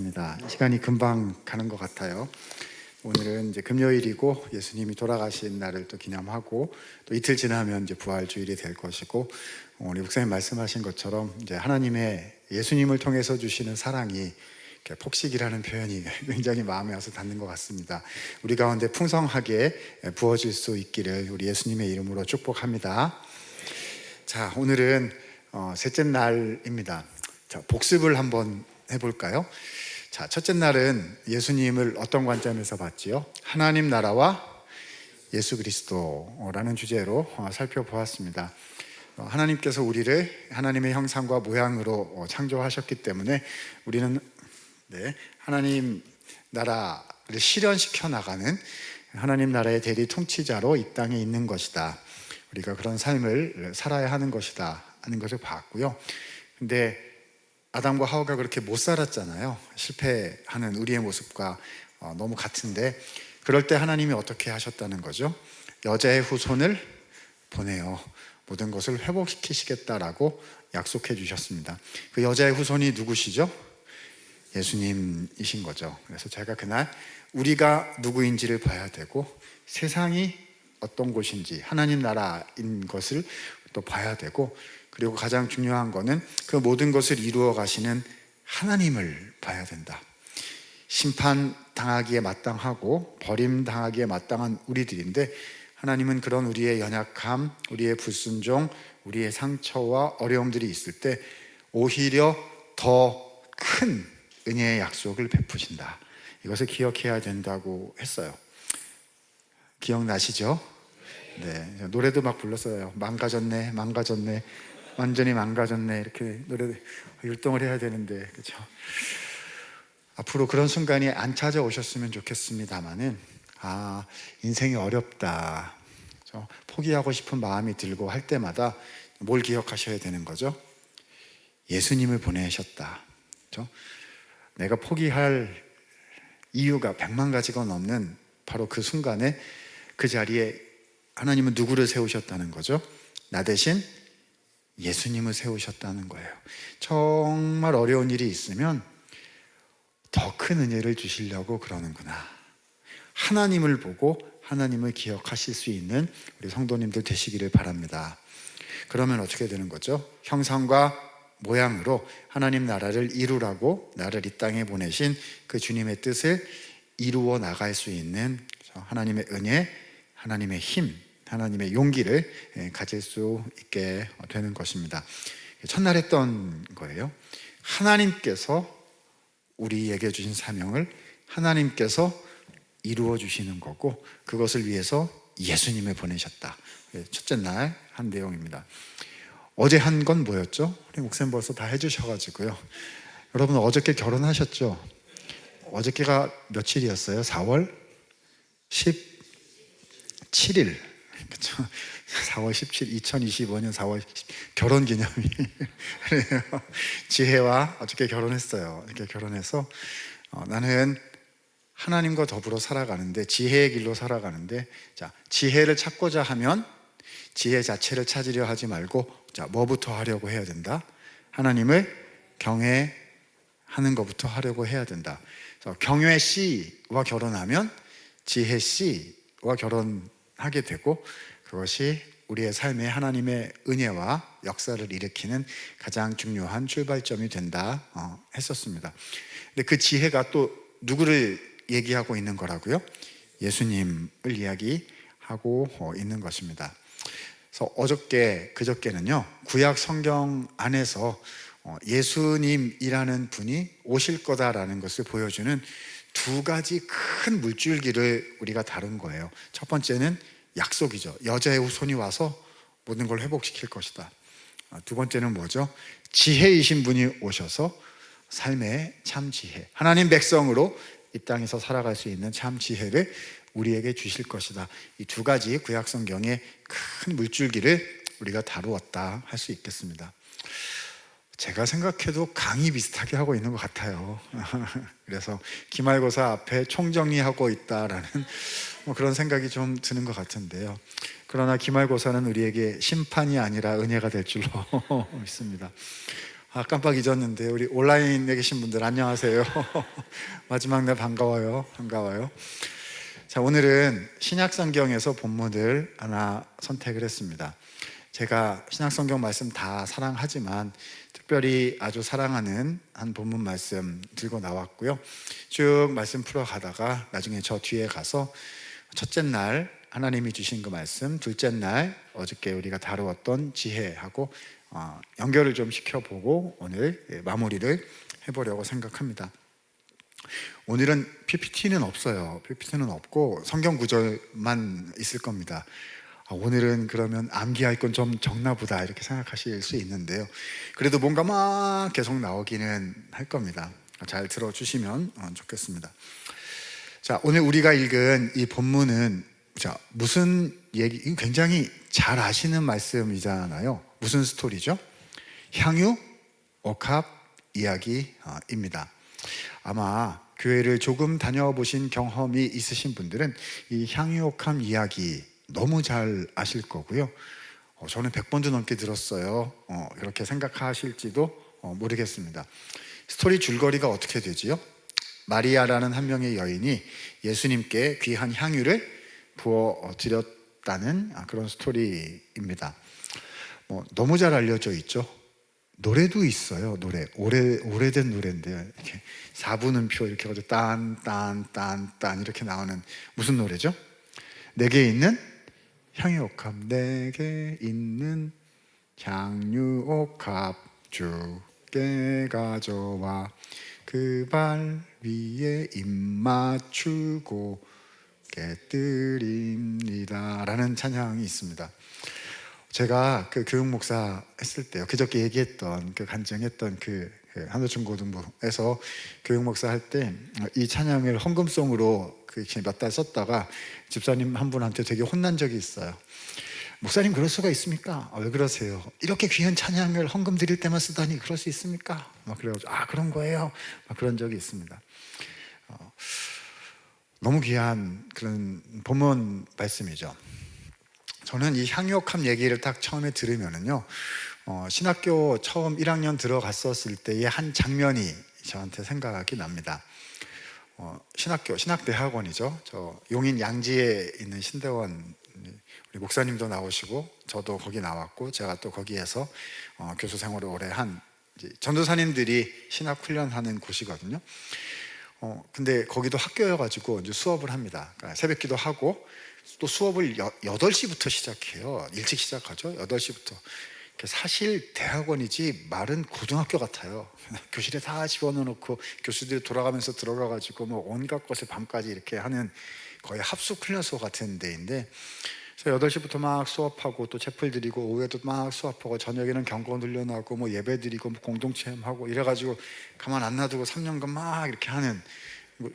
반갑습니다. 시간이 금방 가는 것 같아요. 오늘은 이제 금요일이고 예수님이 돌아가신 날을 또 기념하고 또 이틀 지나면 이제 부활주일이 될 것이고, 우리 목사님 말씀하신 것처럼 이제 하나님의 예수님을 통해서 주시는 사랑이 폭식이라는 표현이 굉장히 마음에 와서 닿는 것 같습니다. 우리 가운데 풍성하게 부어질 수 있기를 우리 예수님의 이름으로 축복합니다. 자, 오늘은 셋째 날입니다. 자, 복습을 한번 해볼까요? 자, 첫째 날은 예수님을 어떤 관점에서 봤지요? 하나님 나라와 예수 그리스도라는 주제로 살펴보았습니다. 하나님께서 우리를 하나님의 형상과 모양으로 창조하셨기 때문에 우리는 하나님 나라를 실현시켜 나가는 하나님 나라의 대리 통치자로 이 땅에 있는 것이다. 우리가 그런 삶을 살아야 하는 것이다 하는 것을 봤고요. 근데 아담과 하와가 그렇게 못 살았잖아요. 실패하는 우리의 모습과 너무 같은데, 그럴 때 하나님이 어떻게 하셨다는 거죠? 여자의 후손을 보내어 모든 것을 회복시키시겠다라고 약속해 주셨습니다. 그 여자의 후손이 누구시죠? 예수님이신 거죠. 그래서 제가 그날 우리가 누구인지를 봐야 되고, 세상이 어떤 곳인지 하나님 나라인 것을 또 봐야 되고, 그리고 가장 중요한 거는 그 모든 것을 이루어 가시는 하나님을 봐야 된다. 심판당하기에 마땅하고 버림당하기에 마땅한 우리들인데, 하나님은 그런 우리의 연약함, 우리의 불순종, 우리의 상처와 어려움들이 있을 때 오히려 더 큰 은혜의 약속을 베푸신다. 이것을 기억해야 된다고 했어요. 기억나시죠? 네, 노래도 막 불렀어요. 망가졌네, 망가졌네, 완전히 망가졌네, 이렇게 노래 율동을 해야 되는데, 그렇죠? 앞으로 그런 순간이 안 찾아오셨으면 좋겠습니다만은, 인생이 어렵다, 그렇죠? 포기하고 싶은 마음이 들고 할 때마다 뭘 기억하셔야 되는 거죠? 예수님을 보내셨다, 그렇죠? 내가 포기할 이유가 100만 가지가 넘는 바로 그 순간에 그 자리에 하나님은 누구를 세우셨다는 거죠? 나 대신 예수님을 세우셨다는 거예요. 정말 어려운 일이 있으면 더 큰 은혜를 주시려고 그러는구나. 하나님을 보고 하나님을 기억하실 수 있는 우리 성도님들 되시기를 바랍니다. 그러면 어떻게 되는 거죠? 형상과 모양으로 하나님 나라를 이루라고 나를 이 땅에 보내신 그 주님의 뜻을 이루어 나갈 수 있는 하나님의 은혜, 하나님의 힘, 하나님의 용기를 가질 수 있게 되는 것입니다. 첫날 했던 거예요. 하나님께서 우리에게 주신 사명을 하나님께서 이루어 주시는 거고, 그것을 위해서 예수님을 보내셨다. 첫째 날 한 내용입니다. 어제 한 건 뭐였죠? 우리 목사님 벌써 다 해주셔가지고요. 여러분 어저께 결혼하셨죠? 어저께가 며칠이었어요? 4월 17일, 그렇죠? 4월 17일, 2025년 4월 10일 결혼기념일. 지혜와 어저께 결혼했어요. 이렇게 결혼해서 나는 하나님과 더불어 살아가는데, 지혜의 길로 살아가는데, 자, 지혜를 찾고자 하면 지혜 자체를 찾으려 하지 말고, 자, 뭐부터 하려고 해야 된다? 하나님을 경외하는 것부터 하려고 해야 된다. 그래서 경외 씨와 결혼하면 지혜 씨와 결혼하게 되고, 그것이 우리의 삶에 하나님의 은혜와 역사를 일으키는 가장 중요한 출발점이 된다 했었습니다. 근데 그 지혜가 또 누구를 얘기하고 있는 거라고요? 예수님을 이야기하고 있는 것입니다. 그래서 어저께, 그저께는요, 구약 성경 안에서 예수님이라는 분이 오실 거다라는 것을 보여주는 두 가지 큰 물줄기를 우리가 다룬 거예요. 첫 번째는 약속이죠. 여자의 후손이 와서 모든 걸 회복시킬 것이다. 두 번째는 뭐죠? 지혜이신 분이 오셔서 삶의 참 지혜, 하나님 백성으로 이 땅에서 살아갈 수 있는 참 지혜를 우리에게 주실 것이다. 이 두 가지 구약 성경의 큰 물줄기를 우리가 다루었다 할 수 있겠습니다. 제가 생각해도 강의 비슷하게 하고 있는 것 같아요. 그래서 기말고사 앞에 총정리하고 있다라는 그런 생각이 좀 드는 것 같은데요. 그러나 기말고사는 우리에게 심판이 아니라 은혜가 될 줄로 믿습니다. 깜빡 잊었는데 우리 온라인에 계신 분들 안녕하세요. 마지막 날 반가워요. 자, 오늘은 신약성경에서 본문을 하나 선택을 했습니다. 제가 신약성경 말씀 다 사랑하지만 특별히 아주 사랑하는 한 본문 말씀 들고 나왔고요. 쭉 말씀 풀어가다가 나중에 저 뒤에 가서 첫째 날 하나님이 주신 그 말씀, 둘째 날 어저께 우리가 다루었던 지혜하고 연결을 좀 시켜보고 오늘 마무리를 해보려고 생각합니다. 오늘은 PPT는 없어요. PPT는 없고 성경 구절만 있을 겁니다. 오늘은 그러면 암기할 건 좀 적나 보다 이렇게 생각하실 수 있는데요. 그래도 뭔가 막 계속 나오기는 할 겁니다. 잘 들어주시면 좋겠습니다. 자, 오늘 우리가 읽은 이 본문은 무슨 얘기, 굉장히 잘 아시는 말씀이잖아요. 무슨 스토리죠? 향유, 옥합 이야기입니다. 아마 교회를 조금 다녀보신 경험이 있으신 분들은 이 향유, 옥합 이야기 너무 잘 아실 거고요. 저는 100번도 넘게 들었어요. 이렇게 생각하실지도 모르겠습니다. 스토리 줄거리가 어떻게 되지요? 마리아라는 한 명의 여인이 예수님께 귀한 향유를 부어 드렸다는 그런 스토리입니다. 너무 잘 알려져 있죠. 노래도 있어요. 노래 오래된 노래인데요. 이렇게 4분음표 이렇게 가지고 딴 이렇게 나오는 무슨 노래죠? 내게 있는 향유옥합, 내게 있는 향유옥합 주께 가져와 그 발 위에 입 맞추고 깨뜨립니다 라는 찬양이 있습니다. 제가 그 교육 목사 했을 때요, 그저께 얘기했던 간증했던 한도중고등부에서 교육 목사 할 때 이 찬양을 헌금송으로 몇 달 썼다가 집사님 한 분한테 되게 혼난 적이 있어요. 목사님 그럴 수가 있습니까? 왜 그러세요? 이렇게 귀한 찬양을 헌금 드릴 때만 쓰다니 그럴 수 있습니까? 그래가지고 그런 거예요. 그런 적이 있습니다. 너무 귀한 그런 본문 말씀이죠. 저는 이 향유옥합 얘기를 딱 처음에 들으면은요, 신학교 처음 1학년 들어갔었을 때의 한 장면이 저한테 생각이 납니다. 신학대학원이죠. 저 용인 양지에 있는 신대원 우리 목사님도 나오시고 저도 거기 나왔고 제가 또 거기에서 교수 생활을 오래 한 전도사님들이 신학 훈련하는 곳이거든요. 근데 거기도 학교여가지고 이제 수업을 합니다. 그러니까 새벽기도 하고 또 수업을 8시부터 시작해요. 일찍 시작하죠. 8시부터. 사실 대학원이지 말은 고등학교 같아요. 교실에 다 집어넣어놓고 교수들이 돌아가면서 들어가가지고 온갖 것을 밤까지 이렇게 하는 거의 합숙 훈련소 같은 데인데, 그래서 8시부터 막 수업하고 또 채플 드리고 오후에도 막 수업하고 저녁에는 경건 훈련하고 예배 드리고 공동체험하고 이래가지고 가만 안 놔두고 3년간 막 이렇게 하는,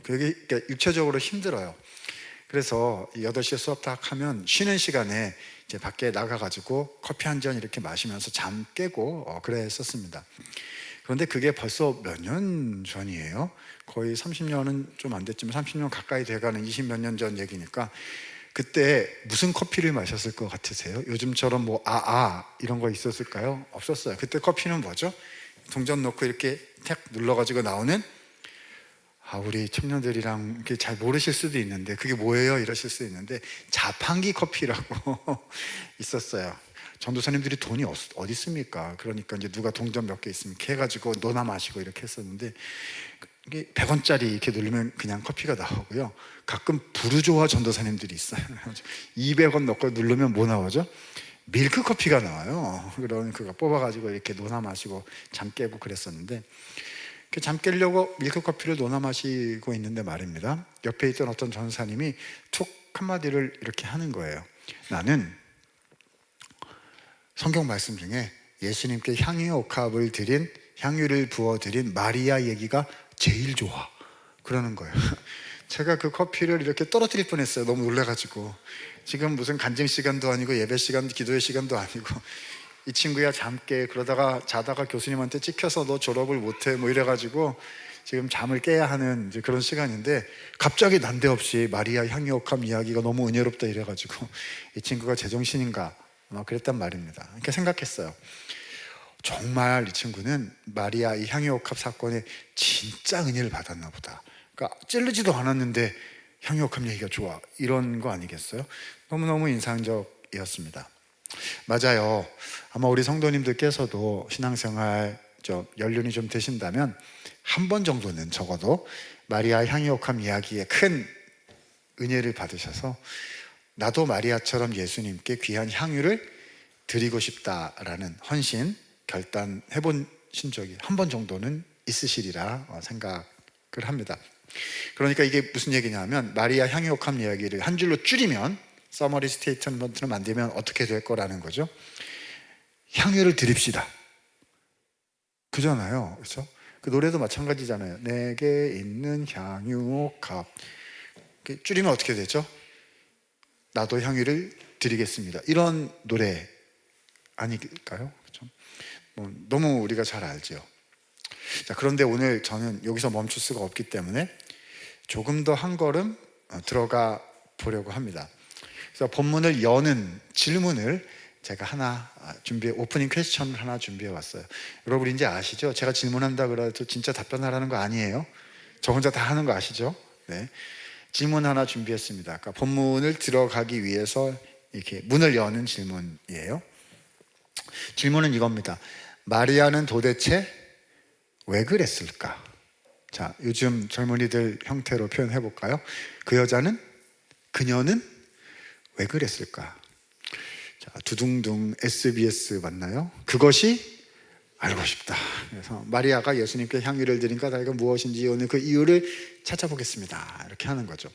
그게 육체적으로 힘들어요. 그래서 8시에 수업 딱 하면 쉬는 시간에 이제 밖에 나가가지고 커피 한 잔 이렇게 마시면서 잠 깨고 그랬었습니다. 그런데 그게 벌써 몇 년 전이에요. 거의 30년은 좀 안 됐지만 30년 가까이 돼가는 20 몇 년 전 얘기니까, 그때 무슨 커피를 마셨을 것 같으세요? 요즘처럼 이런 거 있었을까요? 없었어요. 그때 커피는 뭐죠? 동전 넣고 이렇게 탁 눌러가지고 나오는, 우리 청년들이랑 이렇게 잘 모르실 수도 있는데 그게 뭐예요? 이러실 수 있는데 자판기 커피라고 있었어요. 전도사님들이 돈이 어디 있습니까? 그러니까 이제 누가 동전 몇 개 있으면 이렇게 해가지고 노나 마시고 이렇게 했었는데, 이게 100원짜리 이렇게 누르면 그냥 커피가 나오고요. 가끔 부르조아 전도사님들이 있어요. 200원 넣고 누르면 뭐 나오죠? 밀크 커피가 나와요. 그러면 그거 뽑아가지고 이렇게 노나 마시고 잠 깨고 그랬었는데, 잠 깨려고 밀크커피를 노나 마시고 있는데 말입니다, 옆에 있던 어떤 전사님이 툭 한마디를 이렇게 하는 거예요. 나는 성경 말씀 중에 예수님께 향유옥합을 드린, 향유를 부어드린 마리아 얘기가 제일 좋아, 그러는 거예요. 제가 그 커피를 이렇게 떨어뜨릴 뻔했어요. 너무 놀라가지고. 지금 무슨 간증 시간도 아니고 예배 시간, 기도의 시간도 아니고, 이 친구야 잠 깨, 그러다가 자다가 교수님한테 찍혀서 너 졸업을 못해 이래가지고 지금 잠을 깨야 하는 이제 그런 시간인데, 갑자기 난데없이 마리아 향유옥합 이야기가 너무 은혜롭다 이래가지고 이 친구가 제정신인가 그랬단 말입니다. 이렇게 생각했어요. 정말 이 친구는 마리아 이 향유옥합 사건에 진짜 은혜를 받았나 보다. 그러니까 찔르지도 않았는데 향유옥합 얘기가 좋아, 이런 거 아니겠어요? 너무너무 인상적이었습니다. 맞아요. 아마 우리 성도님들께서도 신앙생활 연륜이 좀 되신다면 한 번 정도는 적어도 마리아 향유옥합 이야기에 큰 은혜를 받으셔서 나도 마리아처럼 예수님께 귀한 향유를 드리고 싶다라는 헌신 결단해 보신 적이 한 번 정도는 있으시리라 생각을 합니다. 그러니까 이게 무슨 얘기냐면, 마리아 향유옥합 이야기를 한 줄로 줄이면, 서머리 스테이트먼트를 만들면 어떻게 될 거라는 거죠? 향유를 드립시다, 그잖아요. 그렇죠? 그 노래도 마찬가지잖아요. 내게 있는 향유옥합, 줄이면 어떻게 되죠? 나도 향유를 드리겠습니다, 이런 노래 아닐까요? 그렇죠? 너무 우리가 잘 알죠. 자, 그런데 오늘 저는 여기서 멈출 수가 없기 때문에 조금 더 한 걸음 들어가 보려고 합니다. 그래서 본문을 여는 질문을 제가 하나 오프닝 퀘스천을 하나 준비해 왔어요. 여러분 이제 아시죠? 제가 질문한다 그래도 진짜 답변하라는 거 아니에요. 저 혼자 다 하는 거 아시죠? 네. 질문 하나 준비했습니다. 그러니까 본문을 들어가기 위해서 이렇게 문을 여는 질문이에요. 질문은 이겁니다. 마리아는 도대체 왜 그랬을까? 자, 요즘 젊은이들 형태로 표현해 볼까요? 그녀는 왜 그랬을까? 자, 두둥둥 SBS 맞나요? 그것이 알고 싶다. 그래서 마리아가 예수님께 향유를 드린 까닭은 무엇인지 오늘 그 이유를 찾아보겠습니다, 이렇게 하는 거죠.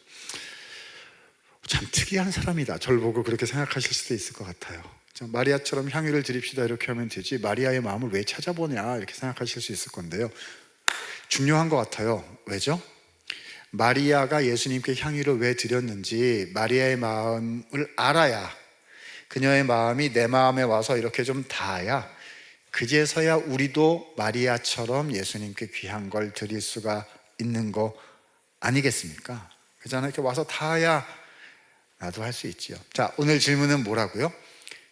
참 특이한 사람이다, 저를 보고 그렇게 생각하실 수도 있을 것 같아요. 마리아처럼 향유를 드립시다 이렇게 하면 되지 마리아의 마음을 왜 찾아보냐 이렇게 생각하실 수 있을 건데요, 중요한 것 같아요. 왜죠? 마리아가 예수님께 향유를 왜 드렸는지 마리아의 마음을 알아야, 그녀의 마음이 내 마음에 와서 이렇게 좀 닿아야, 그제서야 우리도 마리아처럼 예수님께 귀한 걸 드릴 수가 있는 거 아니겠습니까? 그잖아요. 이렇게 와서 닿아야 나도 할 수 있지요. 자, 오늘 질문은 뭐라고요?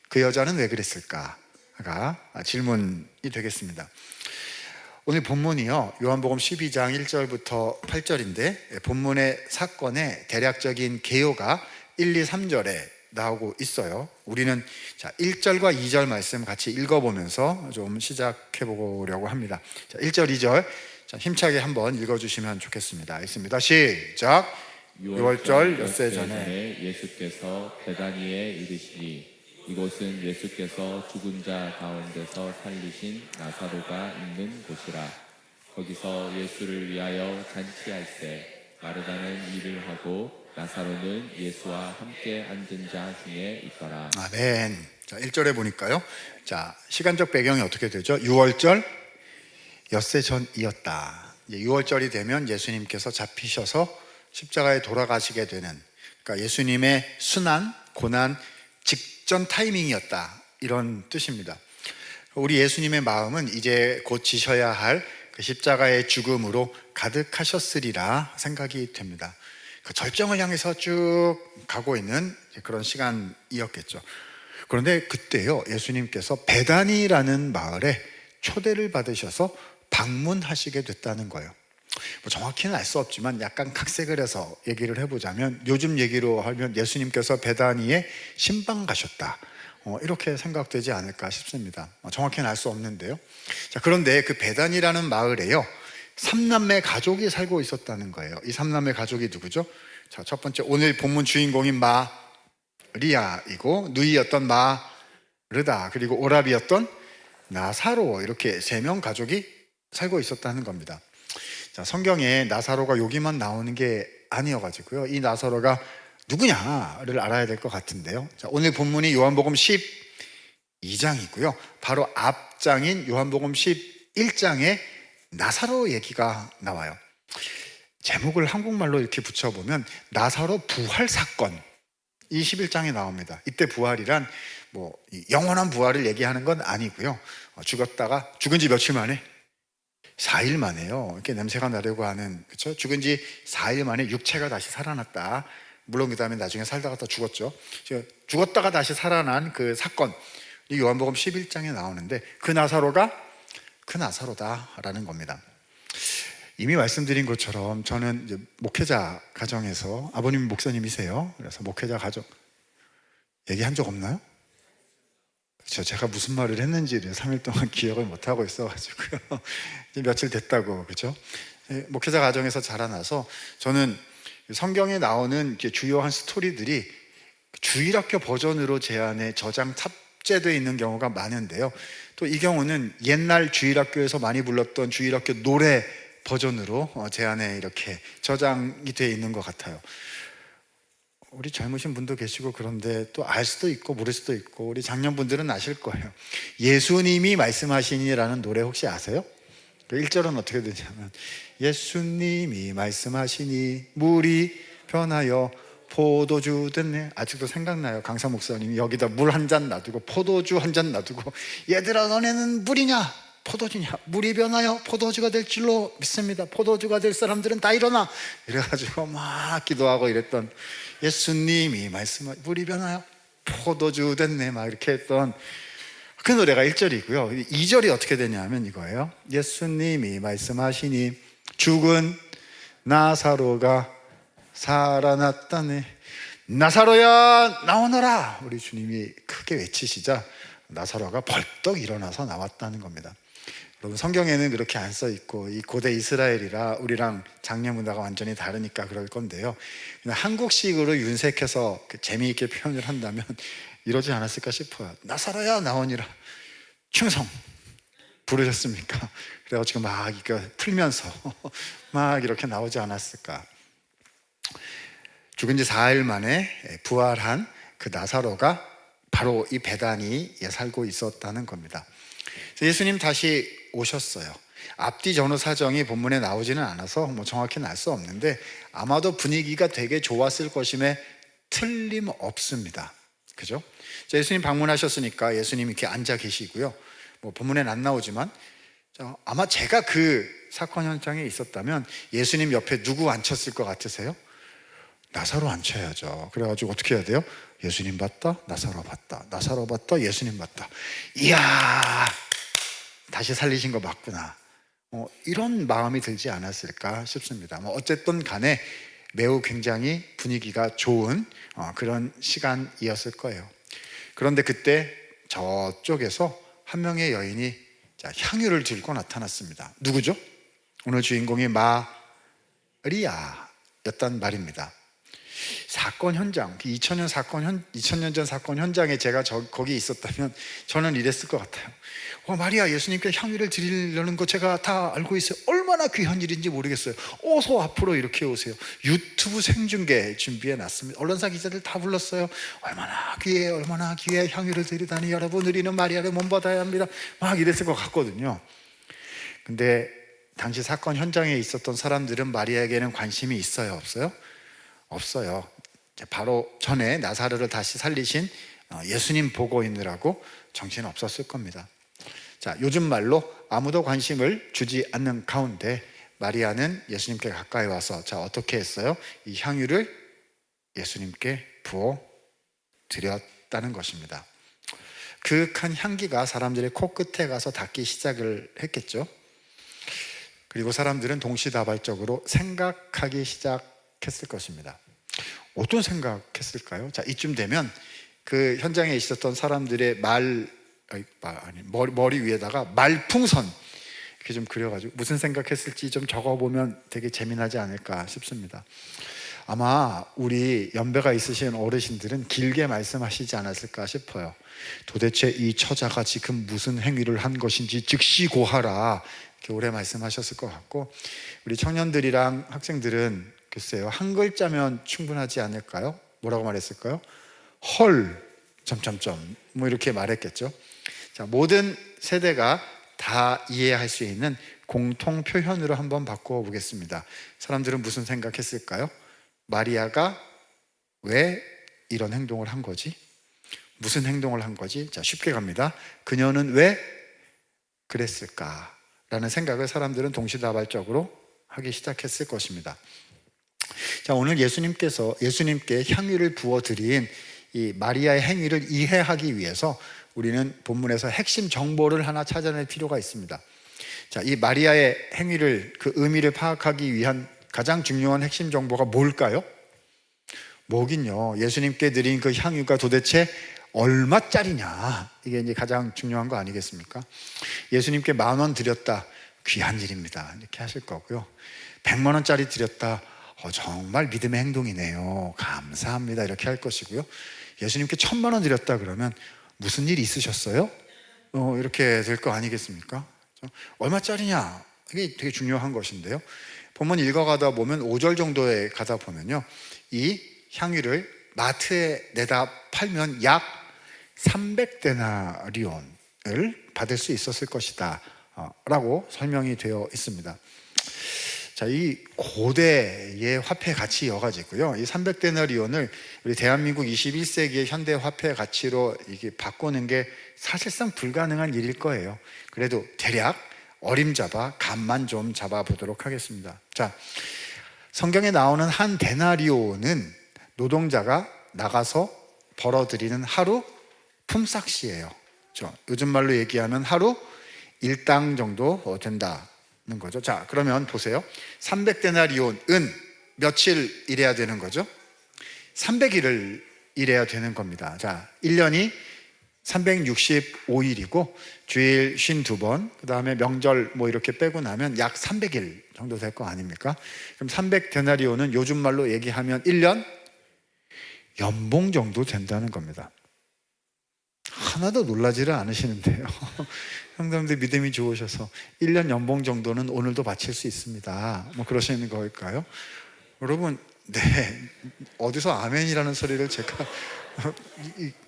그 여자는 왜 그랬을까가 질문이 되겠습니다. 오늘 본문이요, 요한복음 12장 1절부터 8절인데 본문의 사건의 대략적인 개요가 1, 2, 3절에 나오고 있어요. 우리는 자 1절과 2절 말씀 같이 읽어보면서 좀 시작해 보려고 합니다. 자, 1절, 2절 자, 힘차게 한번 읽어주시면 좋겠습니다. 읽습니다. 시작. 6월절 엿새 전에 예수께서 베다니에 이르시니, 이곳은 예수께서 죽은 자 가운데서 살리신 나사로가 있는 곳이라. 거기서 예수를 위하여 잔치할 때 마르다는 일을 하고 나사로는 예수와 함께 앉은 자 중에 있더라. 아멘. 자, 1절에 보니까요, 자, 시간적 배경이 어떻게 되죠? 6월절 엿새 전이었다. 6월절이 되면 예수님께서 잡히셔서 십자가에 돌아가시게 되는, 그러니까 예수님의 순환, 고난 직전 타이밍이었다, 이런 뜻입니다. 우리 예수님의 마음은 이제 곧 지셔야 할 그 십자가의 죽음으로 가득하셨으리라 생각이 됩니다. 그 절정을 향해서 쭉 가고 있는 그런 시간이었겠죠. 그런데 그때요, 예수님께서 베다니라는 마을에 초대를 받으셔서 방문하시게 됐다는 거예요. 정확히는 알 수 없지만 약간 각색을 해서 얘기를 해보자면, 요즘 얘기로 하면 예수님께서 베다니에 신방 가셨다, 이렇게 생각되지 않을까 싶습니다. 정확히는 알 수 없는데요. 자, 그런데 그 베다니라는 마을에요, 3남매 가족이 살고 있었다는 거예요. 이 3남매 가족이 누구죠? 자, 첫 번째 오늘 본문 주인공인 마리아이고, 누이였던 마르다, 그리고 오라비였던 나사로, 이렇게 3명 가족이 살고 있었다는 겁니다. 자, 성경에 나사로가 여기만 나오는 게 아니어가지고요, 이 나사로가 누구냐를 알아야 될 것 같은데요. 자, 오늘 본문이 요한복음 12장이고요 바로 앞장인 요한복음 11장에 나사로 얘기가 나와요. 제목을 한국말로 이렇게 붙여보면 나사로 부활 사건, 이 11장에 나옵니다. 이때 부활이란 영원한 부활을 얘기하는 건 아니고요, 죽었다가 죽은 지 며칠 만에 4일 만에요, 이렇게 냄새가 나려고 하는, 그렇죠? 죽은 지 4일 만에 육체가 다시 살아났다. 물론 그 다음에 나중에 살다가 또 죽었죠. 죽었다가 다시 살아난 그 사건, 이 요한복음 11장에 나오는데 그 나사로가 그 나사로다라는 겁니다. 이미 말씀드린 것처럼 저는 이제 목회자 가정에서, 아버님이 목사님이세요. 그래서 목회자 가정 얘기한 적 없나요? 그렇죠. 제가 무슨 말을 했는지를 3일 동안 기억을 못하고 있어가지고요. 이제 며칠 됐다고, 그렇죠? 목회자 가정에서 자라나서 저는 성경에 나오는 주요한 스토리들이 주일학교 버전으로 제 안에 저장 탑재되어 있는 경우가 많은데요. 또 이 경우는 옛날 주일학교에서 많이 불렀던 주일학교 노래 버전으로 제 안에 이렇게 저장이 되어 있는 것 같아요. 우리 젊으신 분도 계시고 그런데 또 알 수도 있고 모를 수도 있고, 우리 장년분들은 아실 거예요. 예수님이 말씀하시니라는 노래 혹시 아세요? 그 1절은 어떻게 되냐면 예수님이 말씀하시니 물이 변하여 포도주 됐네. 아직도 생각나요. 강사 목사님이 여기다 물 한 잔 놔두고 포도주 한 잔 놔두고, 얘들아 너네는 물이냐 포도주냐, 물이 변하여 포도주가 될 줄로 믿습니다. 포도주가 될 사람들은 다 일어나. 이래가지고 막 기도하고 이랬던, 예수님이 말씀하시 물이 변하여 포도주 됐네 막 이렇게 했던 그 노래가 1절이고요 2절이 어떻게 되냐면 이거예요. 예수님이 말씀하시니 죽은 나사로가 살아났다네. 나사로야 나오너라. 우리 주님이 크게 외치시자 나사로가 벌떡 일어나서 나왔다는 겁니다. 여러분, 성경에는 그렇게 안 써 있고 이 고대 이스라엘이라 우리랑 장례 문화가 완전히 다르니까 그럴 건데요, 그냥 한국식으로 윤색해서 재미있게 표현을 한다면 이러지 않았을까 싶어요. 나사로야 나오니라. 충성 부르셨습니까? 그래가지고 막 이거 풀면서 막 이렇게 나오지 않았을까. 죽은 지 4일 만에 부활한 그 나사로가 바로 이 베다니에 살고 있었다는 겁니다. 예수님 다시 오셨어요. 앞뒤 전후 사정이 본문에 나오지는 않아서 정확히는 알 수 없는데 아마도 분위기가 되게 좋았을 것임에 틀림없습니다. 그죠? 예수님 방문하셨으니까 예수님 이렇게 앉아 계시고요. 본문에는 안 나오지만 아마 제가 그 사건 현장에 있었다면 예수님 옆에 누구 앉혔을 것 같으세요? 나사로 앉혀야죠. 그래가지고 어떻게 해야 돼요? 예수님 봤다, 나사로 봤다, 나사로 봤다, 예수님 봤다. 이야, 다시 살리신 거 맞구나. 이런 마음이 들지 않았을까 싶습니다. 어쨌든 간에 매우 굉장히 분위기가 좋은 그런 시간이었을 거예요. 그런데 그때 저쪽에서 한 명의 여인이 향유를 들고 나타났습니다. 누구죠? 오늘 주인공이 마리아였단 말입니다. 사건 현장, 2000년 전 사건 현장에 제가 거기 있었다면 저는 이랬을 것 같아요. 마리아, 예수님께 향유를 드리려는 거 제가 다 알고 있어요. 얼마나 귀한 일인지 모르겠어요. 어서 앞으로 이렇게 오세요. 유튜브 생중계 준비해 놨습니다. 언론사 기자들 다 불렀어요. 얼마나 귀해, 얼마나 귀해. 향유를 드리다니 여러분, 우리는 마리아를 몸받아야 합니다. 막 이랬을 것 같거든요. 근데 당시 사건 현장에 있었던 사람들은 마리아에게는 관심이 있어요, 없어요? 없어요. 바로 전에 나사로를 다시 살리신 예수님 보고 있느라고 정신 없었을 겁니다. 요즘 말로 아무도 관심을 주지 않는 가운데 마리아는 예수님께 가까이 와서 어떻게 했어요? 이 향유를 예수님께 부어 드렸다는 것입니다. 그윽한 향기가 사람들의 코끝에 가서 닿기 시작을 했겠죠. 그리고 사람들은 동시다발적으로 생각하기 시작했을 것입니다. 어떤 생각했을까요? 이쯤 되면 그 현장에 있었던 사람들의 머리 위에다가 말풍선 이렇게 좀 그려가지고 무슨 생각했을지 좀 적어보면 되게 재미나지 않을까 싶습니다. 아마 우리 연배가 있으신 어르신들은 길게 말씀하시지 않았을까 싶어요. 도대체 이 처자가 지금 무슨 행위를 한 것인지 즉시 고하라, 이렇게 오래 말씀하셨을 것 같고, 우리 청년들이랑 학생들은 글쎄요, 한 글자면 충분하지 않을까요? 뭐라고 말했을까요? 헐 점점점 이렇게 말했겠죠. 모든 세대가 다 이해할 수 있는 공통 표현으로 한번 바꿔 보겠습니다. 사람들은 무슨 생각했을까요? 마리아가 왜 이런 행동을 한 거지? 무슨 행동을 한 거지? 쉽게 갑니다. 그녀는 왜 그랬을까? 라는 생각을 사람들은 동시다발적으로 하기 시작했을 것입니다. 오늘 예수님께 향유를 부어드린 이 마리아의 행위를 이해하기 위해서 우리는 본문에서 핵심 정보를 하나 찾아낼 필요가 있습니다. 자, 이 마리아의 행위를, 그 의미를 파악하기 위한 가장 중요한 핵심 정보가 뭘까요? 뭐긴요. 예수님께 드린 그 향유가 도대체 얼마짜리냐. 이게 이제 가장 중요한 거 아니겠습니까? 예수님께 10,000원 드렸다. 귀한 일입니다. 이렇게 하실 거고요. 100만 원짜리 드렸다. 정말 믿음의 행동이네요. 감사합니다. 이렇게 할 것이고요. 예수님께 1,000만 원 드렸다 그러면 무슨 일 있으셨어요? 이렇게 될 거 아니겠습니까? 얼마짜리냐? 이게 되게 중요한 것인데요. 본문 읽어가다 보면 5절 정도에 가다 보면요, 이 향유를 마트에 내다 팔면 약 300데나리온을 받을 수 있었을 것이다 라고 설명이 되어 있습니다. 자, 이 고대의 화폐 가치여가지고요, 이 300데나리온을 우리 대한민국 21세기의 현대 화폐 가치로 이게 바꾸는 게 사실상 불가능한 일일 거예요. 그래도 대략 어림잡아 감만 좀 잡아보도록 하겠습니다. 자, 성경에 나오는 한 데나리온은 노동자가 나가서 벌어들이는 하루 품삯이에요. 그렇죠? 요즘 말로 얘기하면 하루 일당 정도 된다는 거죠. 자, 그러면 보세요. 300데나리온은 며칠 일해야 되는 거죠? 300일을 일해야 되는 겁니다. 자, 1년이 365일이고 주일 52번, 그 다음에 명절 뭐 이렇게 빼고 나면 약 300일 정도 될 거 아닙니까? 그럼 300데나리온은 요즘 말로 얘기하면 1년 연봉 정도 된다는 겁니다. 하나도 놀라지를 않으시는데요. 형님들 믿음이 좋으셔서 1년 연봉 정도는 오늘도 바칠 수 있습니다, 뭐 그러시는 걸까요? 여러분, 네, 어디서 아멘이라는 소리를 제가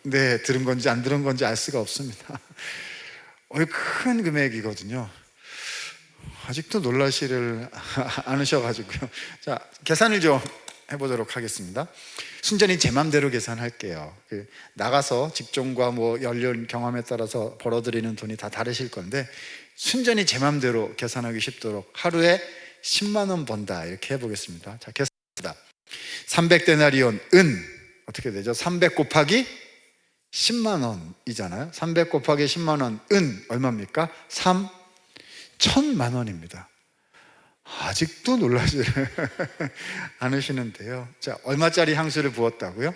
네, 들은 건지 안 들은 건지 알 수가 없습니다. 큰 금액이거든요. 아직도 놀라시를 않으셔가지고요. 자, 계산을 좀 해보도록 하겠습니다. 순전히 제 맘대로 계산할게요. 나가서 직종과 뭐 연륜 경험에 따라서 벌어들이는 돈이 다 다르실 건데, 순전히 제 맘대로 계산하기 쉽도록 하루에 10만 원 번다 이렇게 해보겠습니다. 자, 계산합니다. 300데나리온은 어떻게 되죠? 300 곱하기 10만 원이잖아요. 300 곱하기 10만 원은 얼마입니까? 3,000만 원입니다. 아직도 놀라지 않으시는데요. 자, 얼마짜리 향수를 부었다고요?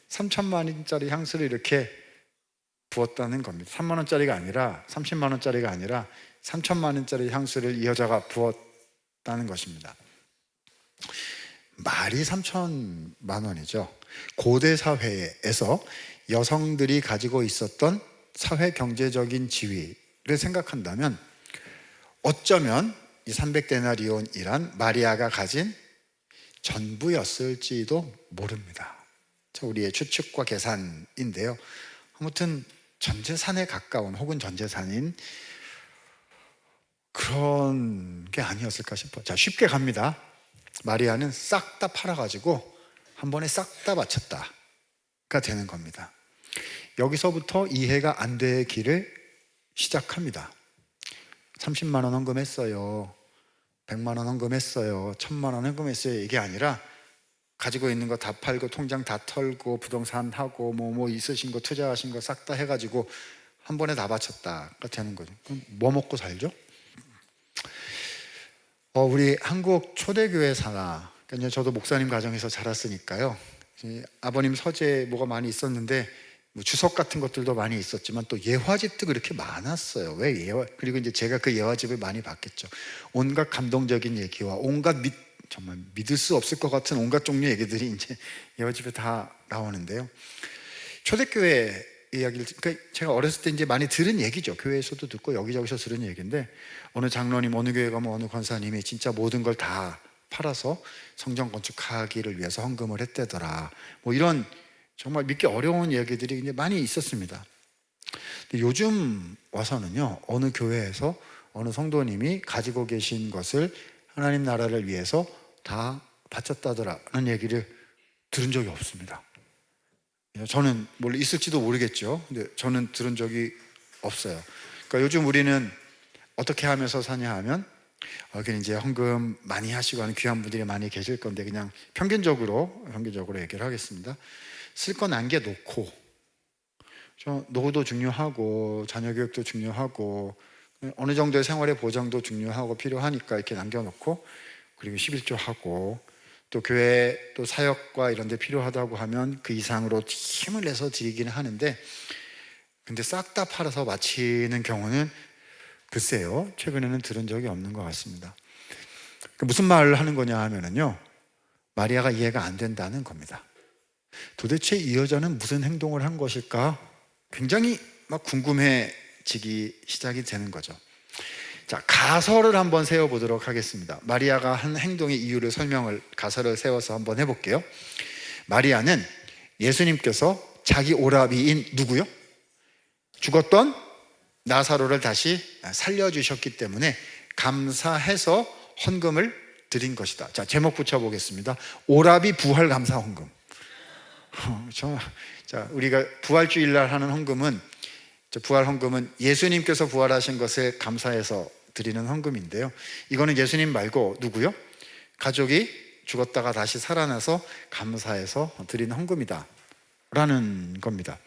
3,000만 원짜리 향수를 이렇게 부었다는 겁니다. 3만 원짜리가 아니라, 30만 원짜리가 아니라 3,000만 원짜리 향수를 이 여자가 부었다는 것입니다. 말이 3,000만 원이죠. 고대 사회에서 여성들이 가지고 있었던 사회 경제적인 지위를 생각한다면 어쩌면 이 300데나리온이란 마리아가 가진 전부였을지도 모릅니다. 우리의 추측과 계산인데요. 아무튼 전 재산에 가까운, 혹은 전 재산인 그런 게 아니었을까 싶어요. 자, 쉽게 갑니다. 마리아는 싹 다 팔아가지고 한 번에 싹 다 바쳤다가 되는 겁니다. 여기서부터 이해가 안 될 길을 시작합니다. 30만 원 헌금했어요, 100만 원 헌금했어요, 1,000만 원 헌금했어요, 이게 아니라 가지고 있는 거 다 팔고 통장 다 털고 부동산 하고 뭐 있으신 거 투자하신 거 싹 다 해가지고 한 번에 다 바쳤다가 되는 거죠. 그럼 뭐 먹고 살죠? 우리 한국 초대교회 산하, 그러니까 저도 목사님 가정에서 자랐으니까요, 아버님 서재 뭐가 많이 있었는데 뭐 주석 같은 것들도 많이 있었지만 또 예화집도 그렇게 많았어요. 왜 예화? 그리고 이제 제가 그 예화집을 많이 봤겠죠. 온갖 감동적인 얘기와 온갖 정말 믿을 수 없을 것 같은 온갖 종류의 얘기들이 이제 예화집에 다 나오는데요. 초대교회 이야기를, 그러니까 제가 어렸을 때 이제 많이 들은 얘기죠. 교회에서도 듣고 여기저기서 들은 얘기인데, 어느 장로님, 어느 교회 가면 어느 권사님이 진짜 모든 걸 다 팔아서 성전 건축하기를 위해서 헌금을 했대더라, 뭐 이런 정말 믿기 어려운 얘기들이 이제 많이 있었습니다. 근데 요즘 와서는요, 어느 교회에서 어느 성도님이 가지고 계신 것을 하나님 나라를 위해서 다 바쳤다더라는 얘기를 들은 적이 없습니다. 저는 뭘 있을지도 모르겠죠. 근데 저는 들은 적이 없어요. 그러니까 요즘 우리는 어떻게 하면서 사냐 하면, 여기는 이제 헌금 많이 하시고 하는 귀한 분들이 많이 계실 건데, 그냥 평균적으로 얘기를 하겠습니다. 쓸 거 남겨놓고, 노후도 중요하고 자녀 교육도 중요하고 어느 정도의 생활의 보장도 중요하고 필요하니까 이렇게 남겨놓고, 그리고 11조 하고, 또 교회 또 사역과 이런 데 필요하다고 하면 그 이상으로 힘을 내서 드리기는 하는데, 근데 싹 다 팔아서 마치는 경우는 글쎄요, 최근에는 들은 적이 없는 것 같습니다. 무슨 말을 하는 거냐 하면은요, 마리아가 이해가 안 된다는 겁니다. 도대체 이 여자는 무슨 행동을 한 것일까? 굉장히 막 궁금해지기 시작이 되는 거죠. 자, 가설을 한번 세워보도록 하겠습니다. 마리아가 한 행동의 이유를 가설을 세워서 한번 해볼게요. 마리아는 예수님께서 자기 오라비인 누구요? 죽었던 나사로를 다시 살려주셨기 때문에 감사해서 헌금을 드린 것이다. 자, 제목 붙여보겠습니다. 오라비 부활 감사 헌금. 자, 우리가 부활주일날 하는 헌금은, 부활 헌금은 예수님께서 부활하신 것을 감사해서 드리는 헌금인데요, 이거는 예수님 말고 누구요? 가족이 죽었다가 다시 살아나서 감사해서 드리는 헌금이다 라는 겁니다.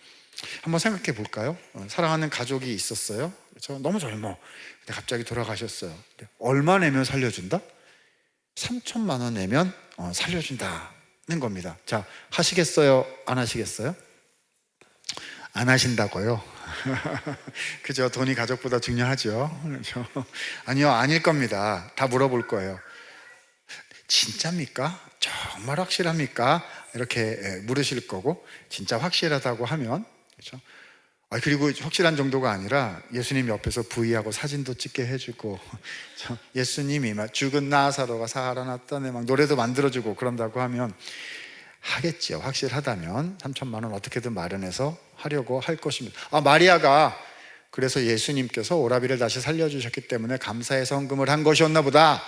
한번 생각해 볼까요? 사랑하는 가족이 있었어요. 그렇죠? 너무 젊어. 근데 갑자기 돌아가셨어요. 얼마 내면 살려준다? 3천만 원 내면 살려준다는 겁니다. 자, 하시겠어요? 안 하시겠어요? 안 하신다고요? 그죠? 돈이 가족보다 중요하죠. 그렇죠? 아니요, 아닐 겁니다. 다 물어볼 거예요. 진짜입니까? 정말 확실합니까? 이렇게 물으실 거고, 진짜 확실하다고 하면, 그렇죠? 그리고 확실한 정도가 아니라 예수님 옆에서 부위하고 사진도 찍게 해주고, 예수님이 막 죽은 나사로가 살아났다네 막 노래도 만들어주고 그런다고 하면 하겠죠. 확실하다면 3천만 원 어떻게든 마련해서 하려고 할 것입니다. 마리아가 그래서 예수님께서 오라비를 다시 살려주셨기 때문에 감사해서 헌금을 한 것이었나 보다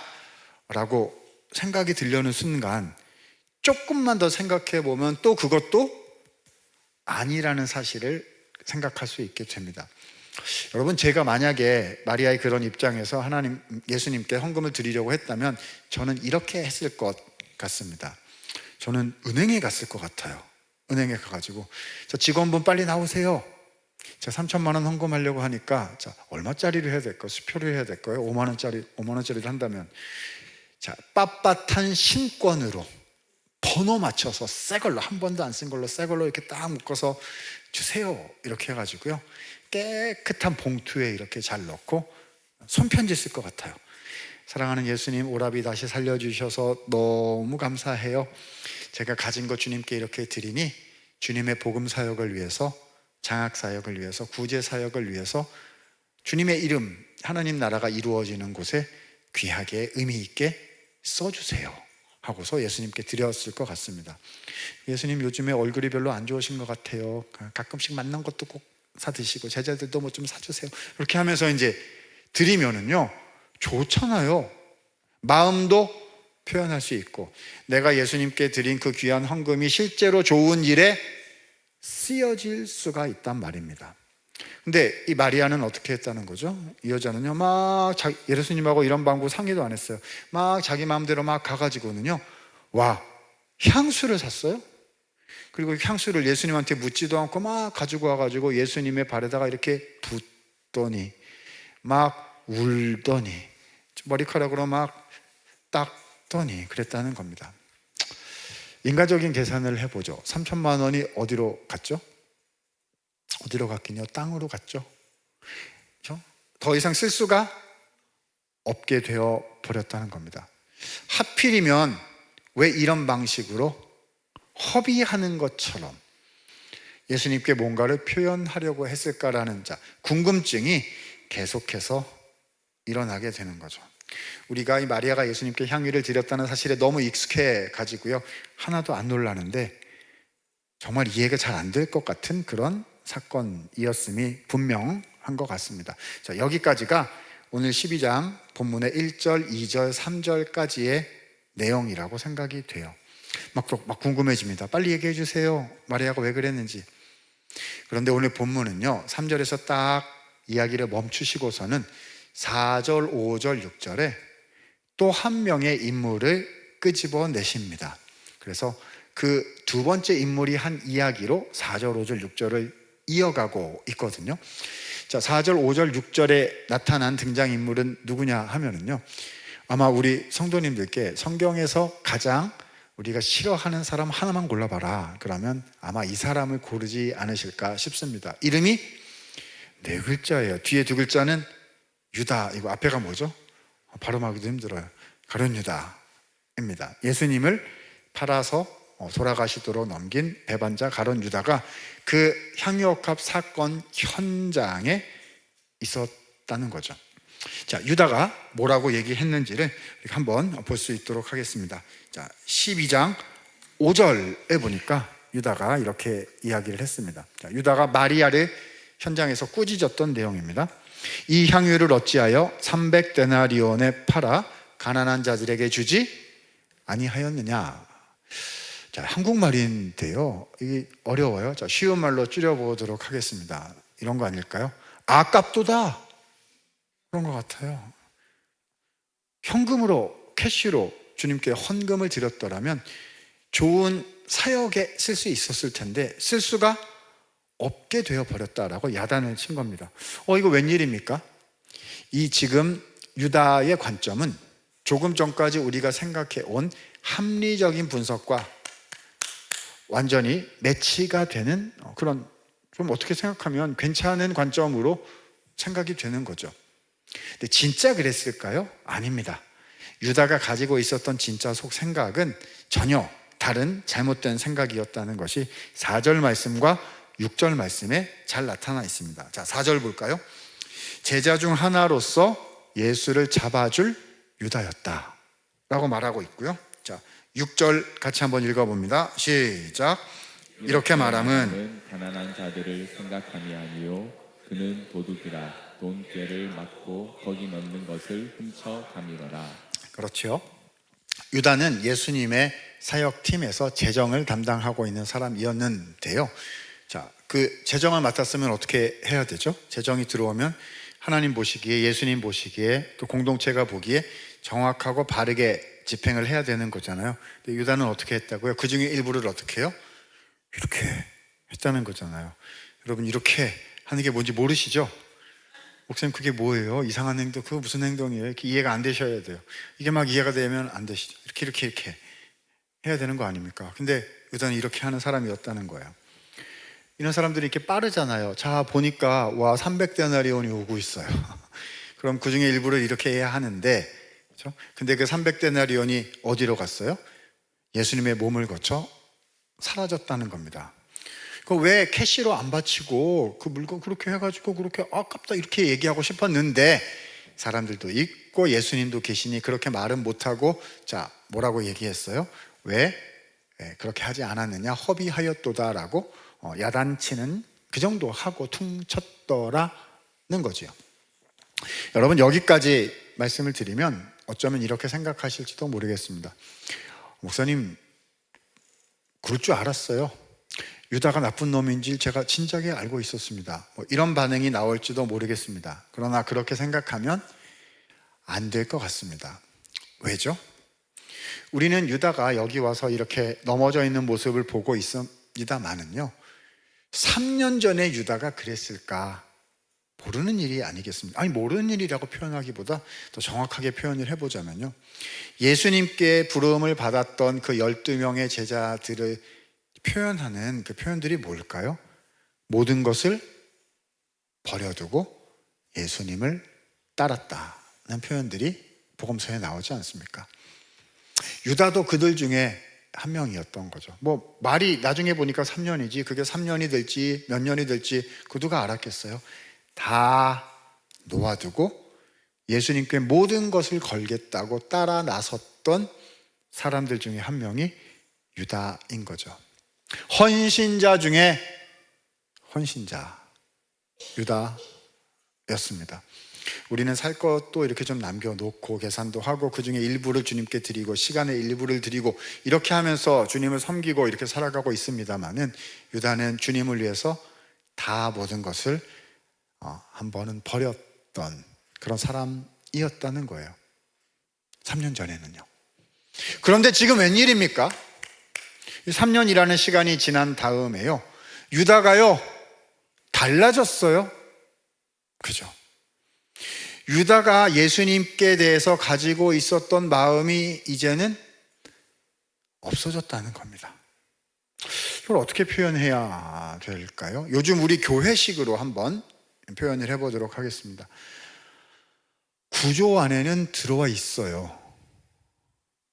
라고 생각이 들려는 순간, 조금만 더 생각해 보면 또 그것도 아니라는 사실을 생각할 수 있게 됩니다. 여러분, 제가 만약에 마리아의 그런 입장에서 예수님께 헌금을 드리려고 했다면 저는 이렇게 했을 것 같습니다. 저는 은행에 갔을 것 같아요. 은행에 가가지고, 저 직원분 빨리 나오세요. 제가 3천만 원 헌금하려고 하니까, 자, 얼마짜리를 해야 될까요? 수표를 해야 될까요? 5만 원짜리를 한다면, 자, 빳빳한 신권으로 번호 맞춰서 새 걸로, 한 번도 안 쓴 걸로 새 걸로 이렇게 딱 묶어서 주세요. 이렇게 해가지고요, 깨끗한 봉투에 이렇게 잘 넣고 손편지 쓸 것 같아요. 사랑하는 예수님, 오라비 다시 살려주셔서 너무 감사해요. 제가 가진 것 주님께 이렇게 드리니 주님의 복음 사역을 위해서, 장학 사역을 위해서, 구제 사역을 위해서 주님의 이름, 하나님 나라가 이루어지는 곳에 귀하게 의미 있게 써주세요 하고서 예수님께 드렸을 것 같습니다. 예수님, 요즘에 얼굴이 별로 안 좋으신 것 같아요. 가끔씩 만난 것도 꼭 사드시고 제자들도 뭐 좀 사주세요. 이렇게 하면서 이제 드리면은요, 좋잖아요. 마음도 표현할 수 있고, 내가 예수님께 드린 그 귀한 헌금이 실제로 좋은 일에 쓰여질 수가 있단 말입니다. 근데 이 마리아는 어떻게 했다는 거죠? 이 여자는요, 막 예수님하고 이런 방구 상의도 안 했어요. 막 자기 마음대로 막 가가지고는요, 향수를 샀어요. 그리고 향수를 예수님한테 묻지도 않고 막 가지고 와가지고 예수님의 발에다가 이렇게 붓더니, 막 울더니, 머리카락으로 막 닦더니 그랬다는 겁니다. 인간적인 계산을 해보죠. 3천만 원이 어디로 갔죠? 어디로 갔긴요? 땅으로 갔죠. 그렇죠? 더 이상 쓸 수가 없게 되어 버렸다는 겁니다. 하필이면 왜 이런 방식으로 허비하는 것처럼 예수님께 뭔가를 표현하려고 했을까라는 궁금증이 계속해서 일어나게 되는 거죠. 우리가 이 마리아가 예수님께 향유를 드렸다는 사실에 너무 익숙해 가지고요, 하나도 안 놀라는데 정말 이해가 잘 안 될 것 같은 그런 사건이었음이 분명한 것 같습니다. 자, 여기까지가 오늘 12장 본문의 1절, 2절, 3절까지의 내용이라고 생각이 돼요. 막 궁금해집니다. 빨리 얘기해 주세요. 마리아가 왜 그랬는지. 그런데 오늘 본문은요, 3절에서 딱 이야기를 멈추시고서는 4절, 5절, 6절에 또 한 명의 인물을 끄집어내십니다. 그래서 그 두 번째 인물이 한 이야기로 4절, 5절, 6절을 이어가고 있거든요. 자, 4절, 5절, 6절에 나타난 등장인물은 누구냐 하면은요, 아마 우리 성도님들께 성경에서 가장 우리가 싫어하는 사람 하나만 골라봐라 그러면 아마 이 사람을 고르지 않으실까 싶습니다. 이름이 4글자예요. 뒤에 2글자는 유다. 이거 앞에가 뭐죠? 발음하기도 힘들어요. 가룟 유다입니다. 예수님을 팔아서 돌아가시도록 넘긴 배반자 가룟 유다가 그 향유옥합 사건 현장에 있었다는 거죠. 자, 유다가 뭐라고 얘기했는지를 한번 볼 수 있도록 하겠습니다. 자, 12장 5절에 보니까 유다가 이렇게 이야기를 했습니다. 자, 유다가 마리아를 현장에서 꾸짖었던 내용입니다. 이 향유를 어찌하여 300데나리온에 팔아 가난한 자들에게 주지 아니하였느냐. 자, 한국말인데요, 이게 어려워요. 자, 쉬운 말로 줄여보도록 하겠습니다. 이런 거 아닐까요? 아깝도다, 그런 것 같아요. 현금으로, 캐시로 주님께 헌금을 드렸더라면 좋은 사역에 쓸 수 있었을 텐데 쓸 수가 없게 되어 버렸다라고 야단을 친 겁니다. 이거 웬일입니까? 이 지금 유다의 관점은 조금 전까지 우리가 생각해 온 합리적인 분석과 완전히 매치가 되는 그런, 좀 어떻게 생각하면 괜찮은 관점으로 생각이 되는 거죠. 근데 진짜 그랬을까요? 아닙니다. 유다가 가지고 있었던 진짜 속 생각은 전혀 다른 잘못된 생각이었다는 것이 4절 말씀과 6절 말씀에 잘 나타나 있습니다. 자, 4절 볼까요? 제자 중 하나로서 예수를 잡아줄 유다였다 라고 말하고 있고요. 자, 6절 같이 한번 읽어봅니다. 시작. 이렇게 말함은 가난한 자들을 생각함이 아니요 그는 도둑이라 돈꾀를 맞고 거기 넣는 것을 훔쳐 가미러라. 그렇죠. 유다는 예수님의 사역팀에서 재정을 담당하고 있는 사람이었는데요. 자, 그 재정을 맡았으면 어떻게 해야 되죠? 재정이 들어오면 하나님 보시기에, 예수님 보시기에, 또 공동체가 보기에 정확하고 바르게 집행을 해야 되는 거잖아요. 근데 유다는 어떻게 했다고요? 그 중에 일부를 어떻게 해요? 이렇게 했다는 거잖아요. 여러분, 이렇게 하는 게 뭔지 모르시죠? 목사님, 그게 뭐예요? 이상한 행동, 그거 무슨 행동이에요? 이렇게 이해가 안 되셔야 돼요. 이게 막 이해가 되면 안 되시죠. 이렇게 해야 되는 거 아닙니까? 근데 유다는 이렇게 하는 사람이었다는 거예요. 이런 사람들이 이렇게 빠르잖아요. 자, 보니까 와, 300데나리온이 오고 있어요. 그럼 그 중에 일부를 이렇게 해야 하는데, 그렇죠? 근데 그 300데나리온이 어디로 갔어요? 예수님의 몸을 거쳐 사라졌다는 겁니다. 그 왜 캐시로 안 바치고 그 물건 그렇게 해가지고 그렇게 아깝다 이렇게 얘기하고 싶었는데 사람들도 있고 예수님도 계시니 그렇게 말은 못하고, 자, 뭐라고 얘기했어요? 왜 그렇게 하지 않았느냐? 허비하였도다라고 야단치는, 그 정도 하고 퉁쳤더라는 거지요. 여러분, 여기까지 말씀을 드리면 어쩌면 이렇게 생각하실지도 모르겠습니다. 목사님, 그럴 줄 알았어요. 유다가 나쁜 놈인지 제가 진작에 알고 있었습니다. 이런 반응이 나올지도 모르겠습니다. 그러나 그렇게 생각하면 안 될 것 같습니다. 왜죠? 우리는 유다가 여기 와서 이렇게 넘어져 있는 모습을 보고 있습니다만은요, 3년 전에 유다가 그랬을까? 모르는 일이 아니겠습니까? 아니, 모르는 일이라고 표현하기보다 더 정확하게 표현을 해보자면요, 예수님께 부름을 받았던 그 12명의 제자들을 표현하는 그 표현들이 뭘까요? 모든 것을 버려두고 예수님을 따랐다는 표현들이 복음서에 나오지 않습니까? 유다도 그들 중에 한 명이었던 거죠. 말이 나중에 보니까 3년이지 그게 3년이 될지 몇 년이 될지 그 누가 알았겠어요? 다 놓아두고 예수님께 모든 것을 걸겠다고 따라 나섰던 사람들 중에 한 명이 유다인 거죠. 헌신자 중에 헌신자 유다였습니다. 우리는 살 것도 이렇게 좀 남겨놓고 계산도 하고 그 중에 일부를 주님께 드리고 시간의 일부를 드리고 이렇게 하면서 주님을 섬기고 이렇게 살아가고 있습니다만은, 유다는 주님을 위해서 다 모든 것을 한 번은 버렸던 그런 사람이었다는 거예요. 3년 전에는요. 그런데 지금 웬일입니까? 3년이라는 시간이 지난 다음에요, 유다가요 달라졌어요. 그죠? 유다가 예수님께 대해서 가지고 있었던 마음이 이제는 없어졌다는 겁니다. 이걸 어떻게 표현해야 될까요? 요즘 우리 교회식으로 한번 표현을 해보도록 하겠습니다. 구조 안에는 들어와 있어요.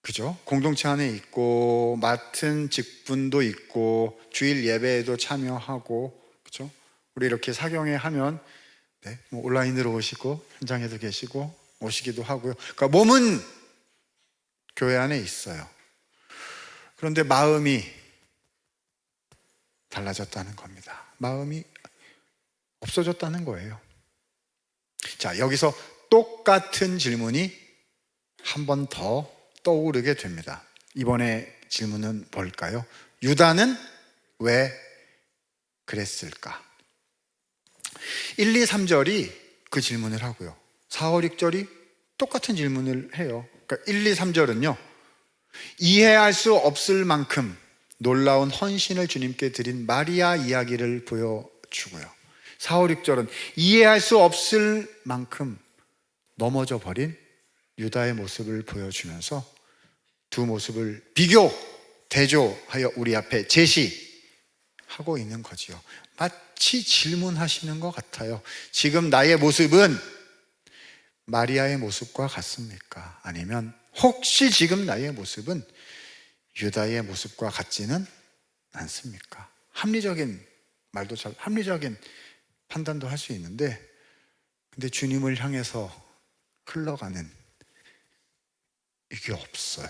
그죠? 공동체 안에 있고, 맡은 직분도 있고, 주일 예배에도 참여하고, 그죠? 우리 이렇게 사경회 하면, 네, 뭐 온라인으로 오시고, 현장에도 계시고, 오시기도 하고요. 그러니까 몸은 교회 안에 있어요. 그런데 마음이 달라졌다는 겁니다. 마음이 없어졌다는 거예요. 자, 여기서 똑같은 질문이 한 번 더 떠오르게 됩니다. 이번에 질문은 뭘까요? 유다는 왜 그랬을까? 1, 2, 3절이 그 질문을 하고요, 4, 5, 6절이 똑같은 질문을 해요. 그러니까 1, 2, 3절은요, 이해할 수 없을 만큼 놀라운 헌신을 주님께 드린 마리아 이야기를 보여주고요, 4, 5, 6절은 이해할 수 없을 만큼 넘어져 버린 유다의 모습을 보여주면서 두 모습을 비교, 대조하여 우리 앞에 제시하고 있는 거지요. 마치 질문하시는 것 같아요. 지금 나의 모습은 마리아의 모습과 같습니까? 아니면 혹시 지금 나의 모습은 유다의 모습과 같지는 않습니까? 합리적인 말도 잘, 합리적인 판단도 할 수 있는데, 근데 주님을 향해서 흘러가는 이게 없어요.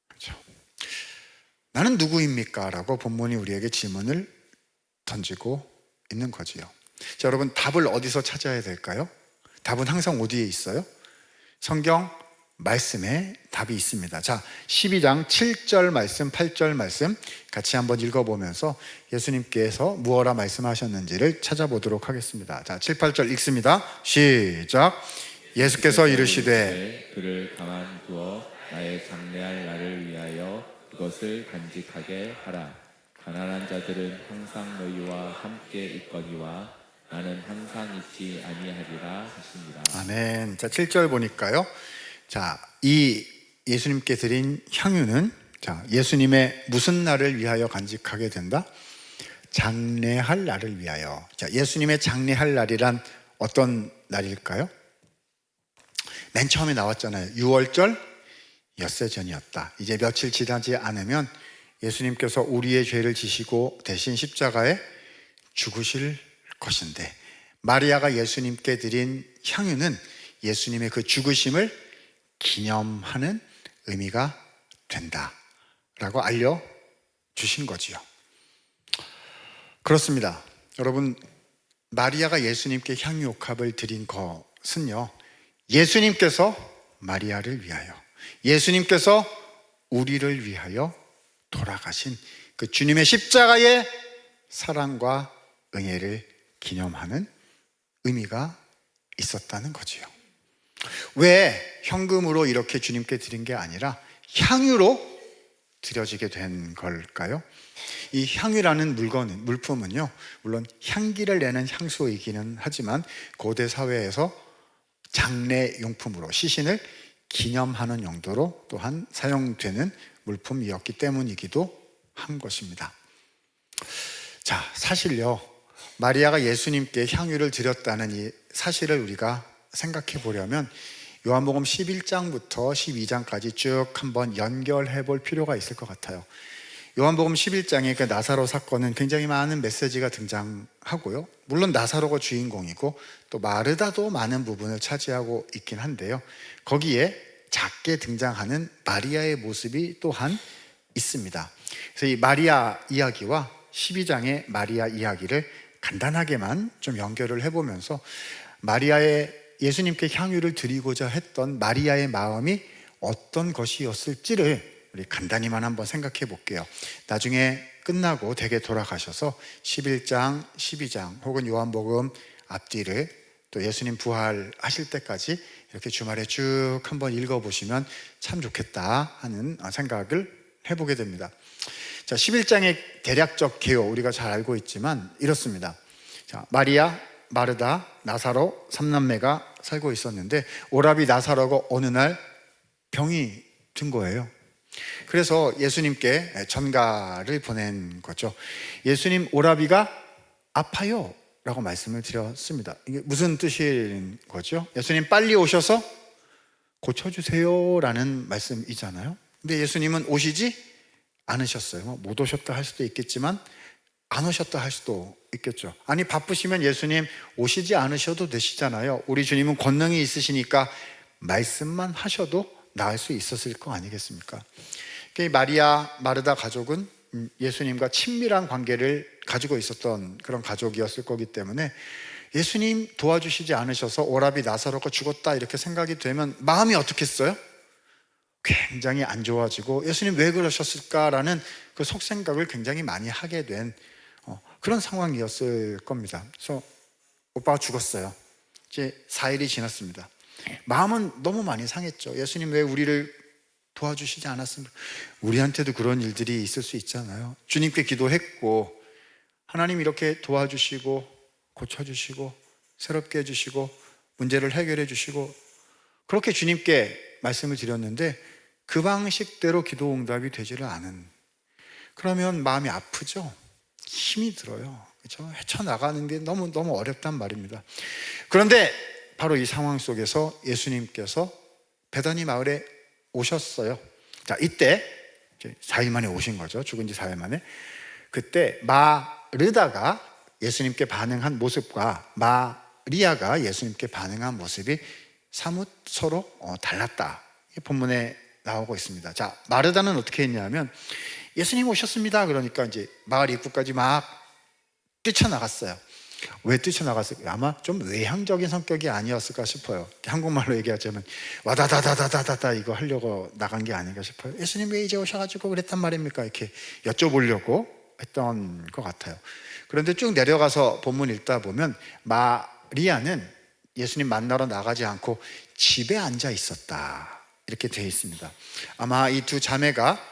그렇죠? 나는 누구입니까? 라고 본문이 우리에게 질문을 던지고 있는 거지요. 자, 여러분, 답을 어디서 찾아야 될까요? 답은 항상 어디에 있어요? 성경 말씀에 답이 있습니다. 자, 12장 7절 말씀, 8절 말씀 같이 한번 읽어보면서 예수님께서 무엇라 말씀하셨는지를 찾아보도록 하겠습니다. 자, 7, 8절 읽습니다. 시작. 예수께서 이르시되 그를 가만두어 나의 장래할 날을 위하여 그것을 간직하게 하라. 가난한 자들은 항상 너희와 함께 있거니와 나는 항상 있지 아니하리라 하시니라. 아멘. 자, 7절 보니까요, 자, 이 예수님께 드린 향유는, 자, 예수님의 무슨 날을 위하여 간직하게 된다? 장래할 날을 위하여. 자, 예수님의 장래할 날이란 어떤 날일까요? 맨 처음에 나왔잖아요. 6월절 엿새 전이었다. 이제 며칠 지나지 않으면 예수님께서 우리의 죄를 지시고 대신 십자가에 죽으실 것인데, 마리아가 예수님께 드린 향유는 예수님의 그 죽으심을 기념하는 의미가 된다라고 알려주신 거지요. 그렇습니다. 여러분, 마리아가 예수님께 향유옥합을 드린 것은요, 예수님께서 마리아를 위하여, 예수님께서 우리를 위하여 돌아가신 그 주님의 십자가의 사랑과 은혜를 기념하는 의미가 있었다는 거지요. 왜 현금으로 이렇게 주님께 드린 게 아니라 향유로 드려지게 된 걸까요? 이 향유라는 물품은요, 물론 향기를 내는 향수이기는 하지만 고대 사회에서 장례용품으로, 시신을 기념하는 용도로 또한 사용되는 물품이었기 때문이기도 한 것입니다. 자, 사실요, 마리아가 예수님께 향유를 드렸다는 이 사실을 우리가 생각해 보려면 요한복음 11장부터 12장까지 쭉 한번 연결해 볼 필요가 있을 것 같아요. 요한복음 11장의 그 나사로 사건은 굉장히 많은 메시지가 등장하고요, 물론 나사로가 주인공이고 또 마르다도 많은 부분을 차지하고 있긴 한데요, 거기에 작게 등장하는 마리아의 모습이 또한 있습니다. 그래서 이 마리아 이야기와 12장의 마리아 이야기를 간단하게만 좀 연결을 해보면서 마리아의, 예수님께 향유를 드리고자 했던 마리아의 마음이 어떤 것이었을지를 우리 간단히만 한번 생각해 볼게요. 나중에 끝나고 댁에 돌아가셔서 11장, 12장 혹은 요한복음 앞뒤를 또 예수님 부활하실 때까지 이렇게 주말에 쭉 한번 읽어보시면 참 좋겠다 하는 생각을 해보게 됩니다. 자, 11장의 대략적 개요 우리가 잘 알고 있지만 이렇습니다. 자, 마리아, 마르다, 나사로 3남매가 살고 있었는데 오라비 나사로가 어느 날 병이 든 거예요. 그래서 예수님께 전가를 보낸 거죠. 예수님, 오라비가 아파요 라고 말씀을 드렸습니다. 이게 무슨 뜻인 거죠? 예수님 빨리 오셔서 고쳐주세요 라는 말씀이잖아요. 근데 예수님은 오시지 않으셨어요. 못 오셨다 할 수도 있겠지만 안 오셨다 할 수도 있겠죠. 아니, 바쁘시면 예수님 오시지 않으셔도 되시잖아요. 우리 주님은 권능이 있으시니까 말씀만 하셔도 나을 수 있었을 거 아니겠습니까? 마리아, 마르다 가족은 예수님과 친밀한 관계를 가지고 있었던 그런 가족이었을 거기 때문에 예수님 도와주시지 않으셔서 오라비 나사로가 죽었다 이렇게 생각이 되면 마음이 어떻겠어요? 굉장히 안 좋아지고 예수님 왜 그러셨을까라는 그 속생각을 굉장히 많이 하게 된 그런 상황이었을 겁니다. 그래서 오빠가 죽었어요. 이제 4일이 지났습니다. 마음은 너무 많이 상했죠. 예수님 왜 우리를 도와주시지 않았습니까? 우리한테도 그런 일들이 있을 수 있잖아요. 주님께 기도했고 하나님 이렇게 도와주시고 고쳐주시고 새롭게 해주시고 문제를 해결해 주시고 그렇게 주님께 말씀을 드렸는데 그 방식대로 기도 응답이 되지를 않은, 그러면 마음이 아프죠. 힘이 들어요. 그렇죠? 헤쳐나가는 게 너무 어렵단 말입니다. 그런데 바로 이 상황 속에서 예수님께서 베다니 마을에 오셨어요. 자, 이때 4일 만에 오신 거죠. 죽은 지 4일 만에. 그때 마르다가 예수님께 반응한 모습과 마리아가 예수님께 반응한 모습이 사뭇 서로 달랐다. 본문에 나오고 있습니다. 자, 마르다는 어떻게 했냐면 예수님 오셨습니다. 그러니까 이제 마을 입구까지 막 뛰쳐나갔어요. 왜 뛰쳐나갔을까요? 아마 좀 외향적인 성격이 아니었을까 싶어요. 한국말로 얘기하자면 와다다다다다다 이거 하려고 나간 게 아닌가 싶어요. 예수님 왜 이제 오셔가지고 그랬단 말입니까? 이렇게 여쭤보려고 했던 것 같아요. 그런데 쭉 내려가서 본문 읽다 보면 마리아는 예수님 만나러 나가지 않고 집에 앉아 있었다 이렇게 되어 있습니다. 아마 이 두 자매가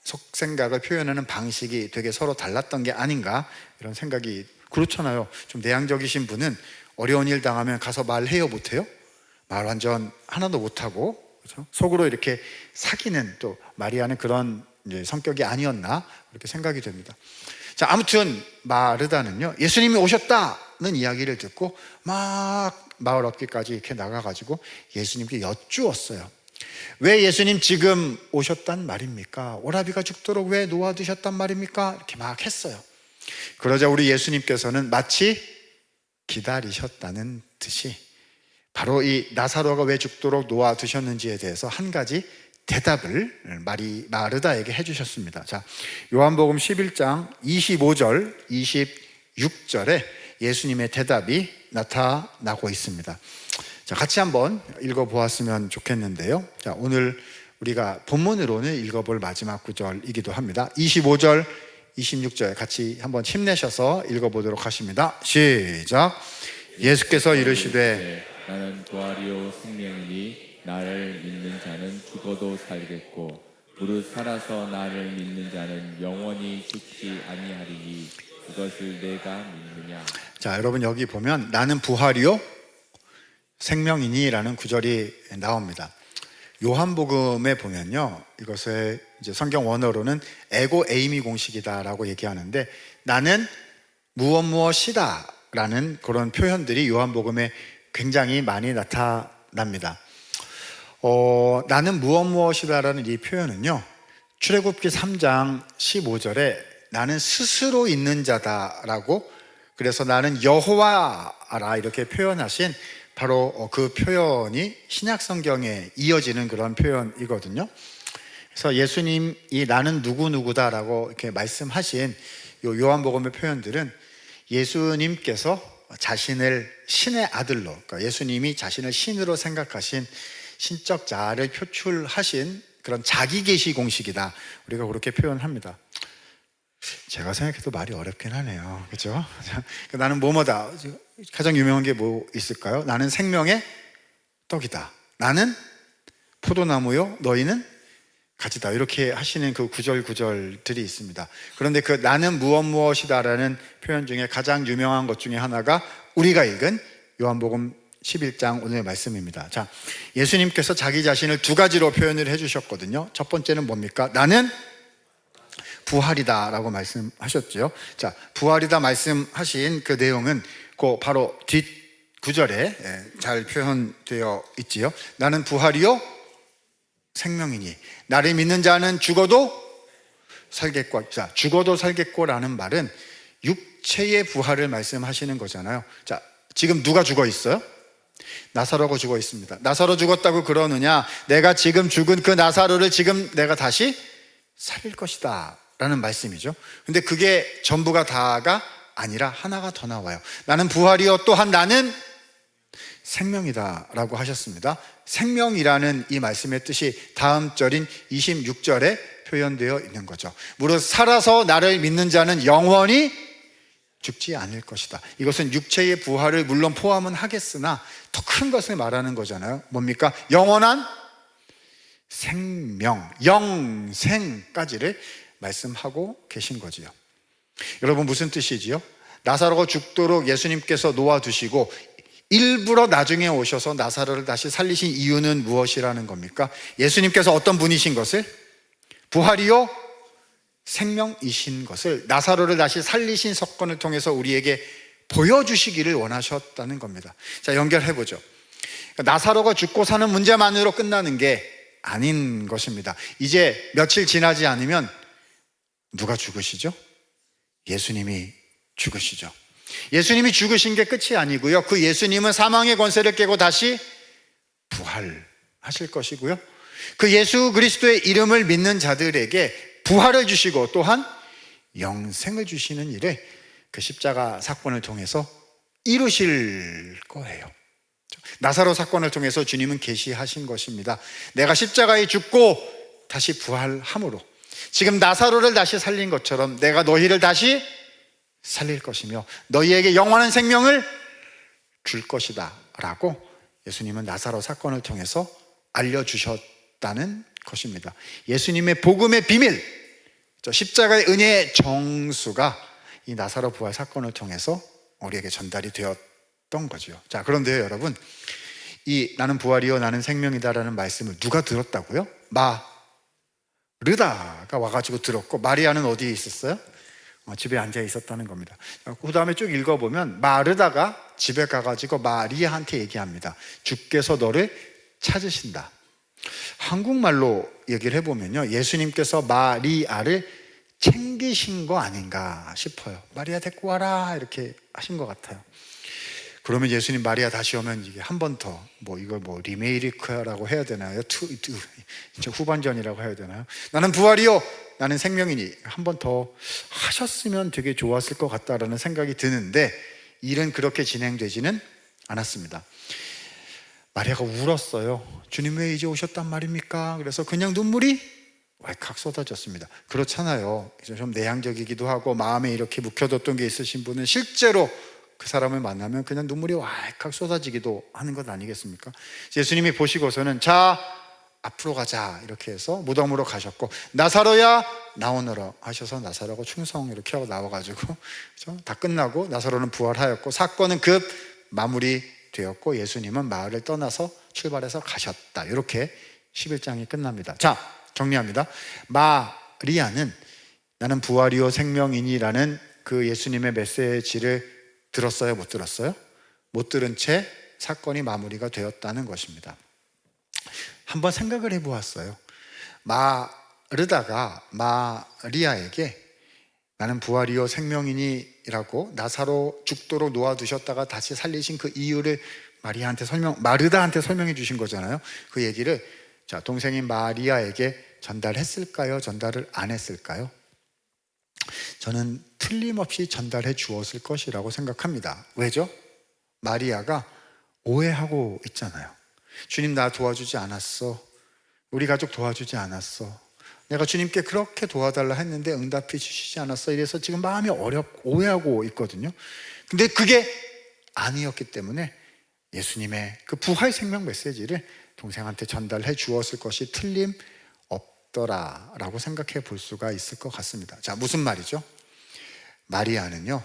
속생각을 표현하는 방식이 되게 서로 달랐던 게 아닌가 이런 생각이, 그렇잖아요. 좀 내향적이신 분은 어려운 일 당하면 가서 말해요, 못해요? 말 완전 하나도 못하고, 그렇죠? 속으로 이렇게 사귀는, 또 마리아는 그런 이제 성격이 아니었나 그렇게 생각이 됩니다. 자, 아무튼 마르다는요 예수님이 오셨다는 이야기를 듣고 막 마을 앞길까지 이렇게 나가가지고 예수님께 여쭈었어요. 왜 예수님 지금 오셨단 말입니까? 오라비가 죽도록 왜 놓아두셨단 말입니까? 이렇게 막 했어요. 그러자 우리 예수님께서는 마치 기다리셨다는 듯이 바로 이 나사로가 왜 죽도록 놓아두셨는지에 대해서 한 가지 대답을 마르다에게 해주셨습니다. 자, 요한복음 11장 25절, 26절에 예수님의 대답이 나타나고 있습니다. 자, 같이 한번 읽어보았으면 좋겠는데요. 자, 오늘 우리가 본문으로는 읽어볼 마지막 구절이기도 합니다. 25절, 26절 같이 한번 힘내셔서 읽어보도록 하십니다. 시작. 예수께서 이르시되 나는 부활이요 생명이니 나를 믿는 자는 죽어도 살겠고 무릇 살아서 나를 믿는 자는 영원히 죽지 아니하리니 그것을 내가 믿느냐. 자, 여러분 여기 보면 나는 부활이요 생명이니 라는 구절이 나옵니다. 요한복음에 보면요 이것을 이제 성경 원어로는 에고 에이미 공식이다라고 얘기하는데 나는 무엇이다 라는 그런 표현들이 요한복음에 굉장히 많이 나타납니다. 나는 무엇이다라는 이 표현은요 출애굽기 3장 15절에 나는 스스로 있는 자다라고, 그래서 나는 여호와라 이렇게 표현하신 바로 그 표현이 신약 성경에 이어지는 그런 표현이거든요. 그래서 예수님이 나는 누구다라고 이렇게 말씀하신 요 요한복음의 표현들은 예수님께서 자신을 신의 아들로, 그러니까 예수님이 자신을 신으로 생각하신 신적 자아를 표출하신 그런 자기 계시 공식이다. 우리가 그렇게 표현합니다. 제가 생각해도 말이 어렵긴 하네요. 그렇죠? 나는 뭐뭐다. 가장 유명한 게 뭐 있을까요? 나는 생명의 떡이다. 나는 포도나무요. 너희는 가지다 이렇게 하시는 그 구절들이 있습니다. 그런데 그 나는 무엇이다라는 표현 중에 가장 유명한 것 중에 하나가 우리가 읽은 요한복음 11장 오늘 말씀입니다. 자, 예수님께서 자기 자신을 두 가지로 표현을 해주셨거든요. 첫 번째는 뭡니까? 나는 부활이다 라고 말씀하셨죠. 자, 부활이다 말씀하신 그 내용은 그 바로 뒷 구절에 잘 표현되어 있지요. 나는 부활이요 생명이니 나를 믿는 자는 죽어도 살겠고. 자, 죽어도 살겠고라는 말은 육체의 부활을 말씀하시는 거잖아요. 자, 지금 누가 죽어 있어요? 나사로가 죽어 있습니다. 나사로 죽었다고 그러느냐? 내가 지금 죽은 그 나사로를 지금 내가 다시 살릴 것이다 라는 말씀이죠. 근데 그게 전부가 다가 아니라 하나가 더 나와요. 나는 부활이요 또한 나는 생명이다 라고 하셨습니다. 생명이라는 이 말씀의 뜻이 다음 절인 26절에 표현되어 있는 거죠. 무릇 살아서 나를 믿는 자는 영원히 죽지 않을 것이다. 이것은 육체의 부활을 물론 포함은 하겠으나 더 큰 것을 말하는 거잖아요. 뭡니까? 영원한 생명, 영생까지를 말씀하고 계신 거지요. 여러분 무슨 뜻이지요? 나사로가 죽도록 예수님께서 놓아두시고 일부러 나중에 오셔서 나사로를 다시 살리신 이유는 무엇이라는 겁니까? 예수님께서 어떤 분이신 것을? 부활이요 생명이신 것을 나사로를 다시 살리신 사건을 통해서 우리에게 보여주시기를 원하셨다는 겁니다. 자, 연결해보죠. 나사로가 죽고 사는 문제만으로 끝나는 게 아닌 것입니다. 이제 며칠 지나지 않으면 누가 죽으시죠? 예수님이 죽으시죠. 예수님이 죽으신 게 끝이 아니고요. 그 예수님은 사망의 권세를 깨고 다시 부활하실 것이고요. 그 예수 그리스도의 이름을 믿는 자들에게 부활을 주시고 또한 영생을 주시는 일을 그 십자가 사건을 통해서 이루실 거예요. 나사로 사건을 통해서 주님은 계시하신 것입니다. 내가 십자가에 죽고 다시 부활함으로 지금 나사로를 다시 살린 것처럼 내가 너희를 다시 살릴 것이며 너희에게 영원한 생명을 줄 것이다 라고 예수님은 나사로 사건을 통해서 알려주셨다는 것입니다. 예수님의 복음의 비밀, 십자가의 은혜의 정수가 이 나사로 부활 사건을 통해서 우리에게 전달이 되었던 거죠. 자, 그런데요 여러분, 이 나는 부활이요 나는 생명이다라는 말씀을 누가 들었다고요? 마르다가 와가지고 들었고, 마리아는 어디에 있었어요? 집에 앉아 있었다는 겁니다. 그 다음에 쭉 읽어보면 마르다가 집에 가가지고 마리아한테 얘기합니다. 주께서 너를 찾으신다. 한국말로 얘기를 해보면요, 예수님께서 마리아를 챙기신 거 아닌가 싶어요. 마리아 데리고 와라 이렇게 하신 것 같아요. 그러면 예수님 마리아 다시 오면 이게 한 번 더 이걸 리메이크라고 해야 되나요? 후반전이라고 해야 되나요? 나는 부활이요 나는 생명이니 한 번 더 하셨으면 되게 좋았을 것 같다라는 생각이 드는데 일은 그렇게 진행되지는 않았습니다. 마리아가 울었어요. 주님 왜 이제 오셨단 말입니까? 그래서 그냥 눈물이 왈칵 쏟아졌습니다. 그렇잖아요. 좀 내향적이기도 하고 마음에 이렇게 묵혀뒀던 게 있으신 분은 실제로 그 사람을 만나면 그냥 눈물이 왈칵 쏟아지기도 하는 것 아니겠습니까? 예수님이 보시고서는 자 앞으로 가자 이렇게 해서 무덤으로 가셨고, 나사로야 나오너라 하셔서 나사로가 충성 이렇게 하고 나와가지고 다 끝나고 나사로는 부활하였고 사건은 급 마무리 되었고 예수님은 마을을 떠나서 출발해서 가셨다. 이렇게 11장이 끝납니다. 자, 정리합니다. 마리아는 나는 부활이요 생명이니라는 그 예수님의 메시지를 들었어요? 못 들었어요? 못 들은 채 사건이 마무리가 되었다는 것입니다. 한번 생각을 해보았어요. 마르다가 마리아에게 나는 부활이요 생명이니라고 나사로 죽도록 놓아두셨다가 다시 살리신 그 이유를 마르다한테 설명해 주신 거잖아요. 그 얘기를 자, 동생인 마리아에게 전달했을까요? 전달을 안 했을까요? 저는 틀림없이 전달해 주었을 것이라고 생각합니다. 왜죠? 마리아가 오해하고 있잖아요. 주님 나 도와주지 않았어. 우리 가족 도와주지 않았어. 내가 주님께 그렇게 도와달라 했는데 응답해 주시지 않았어. 이래서 지금 마음이 오해하고 있거든요. 근데 그게 아니었기 때문에 예수님의 그 부활 생명 메시지를 동생한테 전달해 주었을 것이 틀림없다 아니었더라라고 생각해 볼 수가 있을 것 같습니다. 자, 무슨 말이죠? 마리아는요,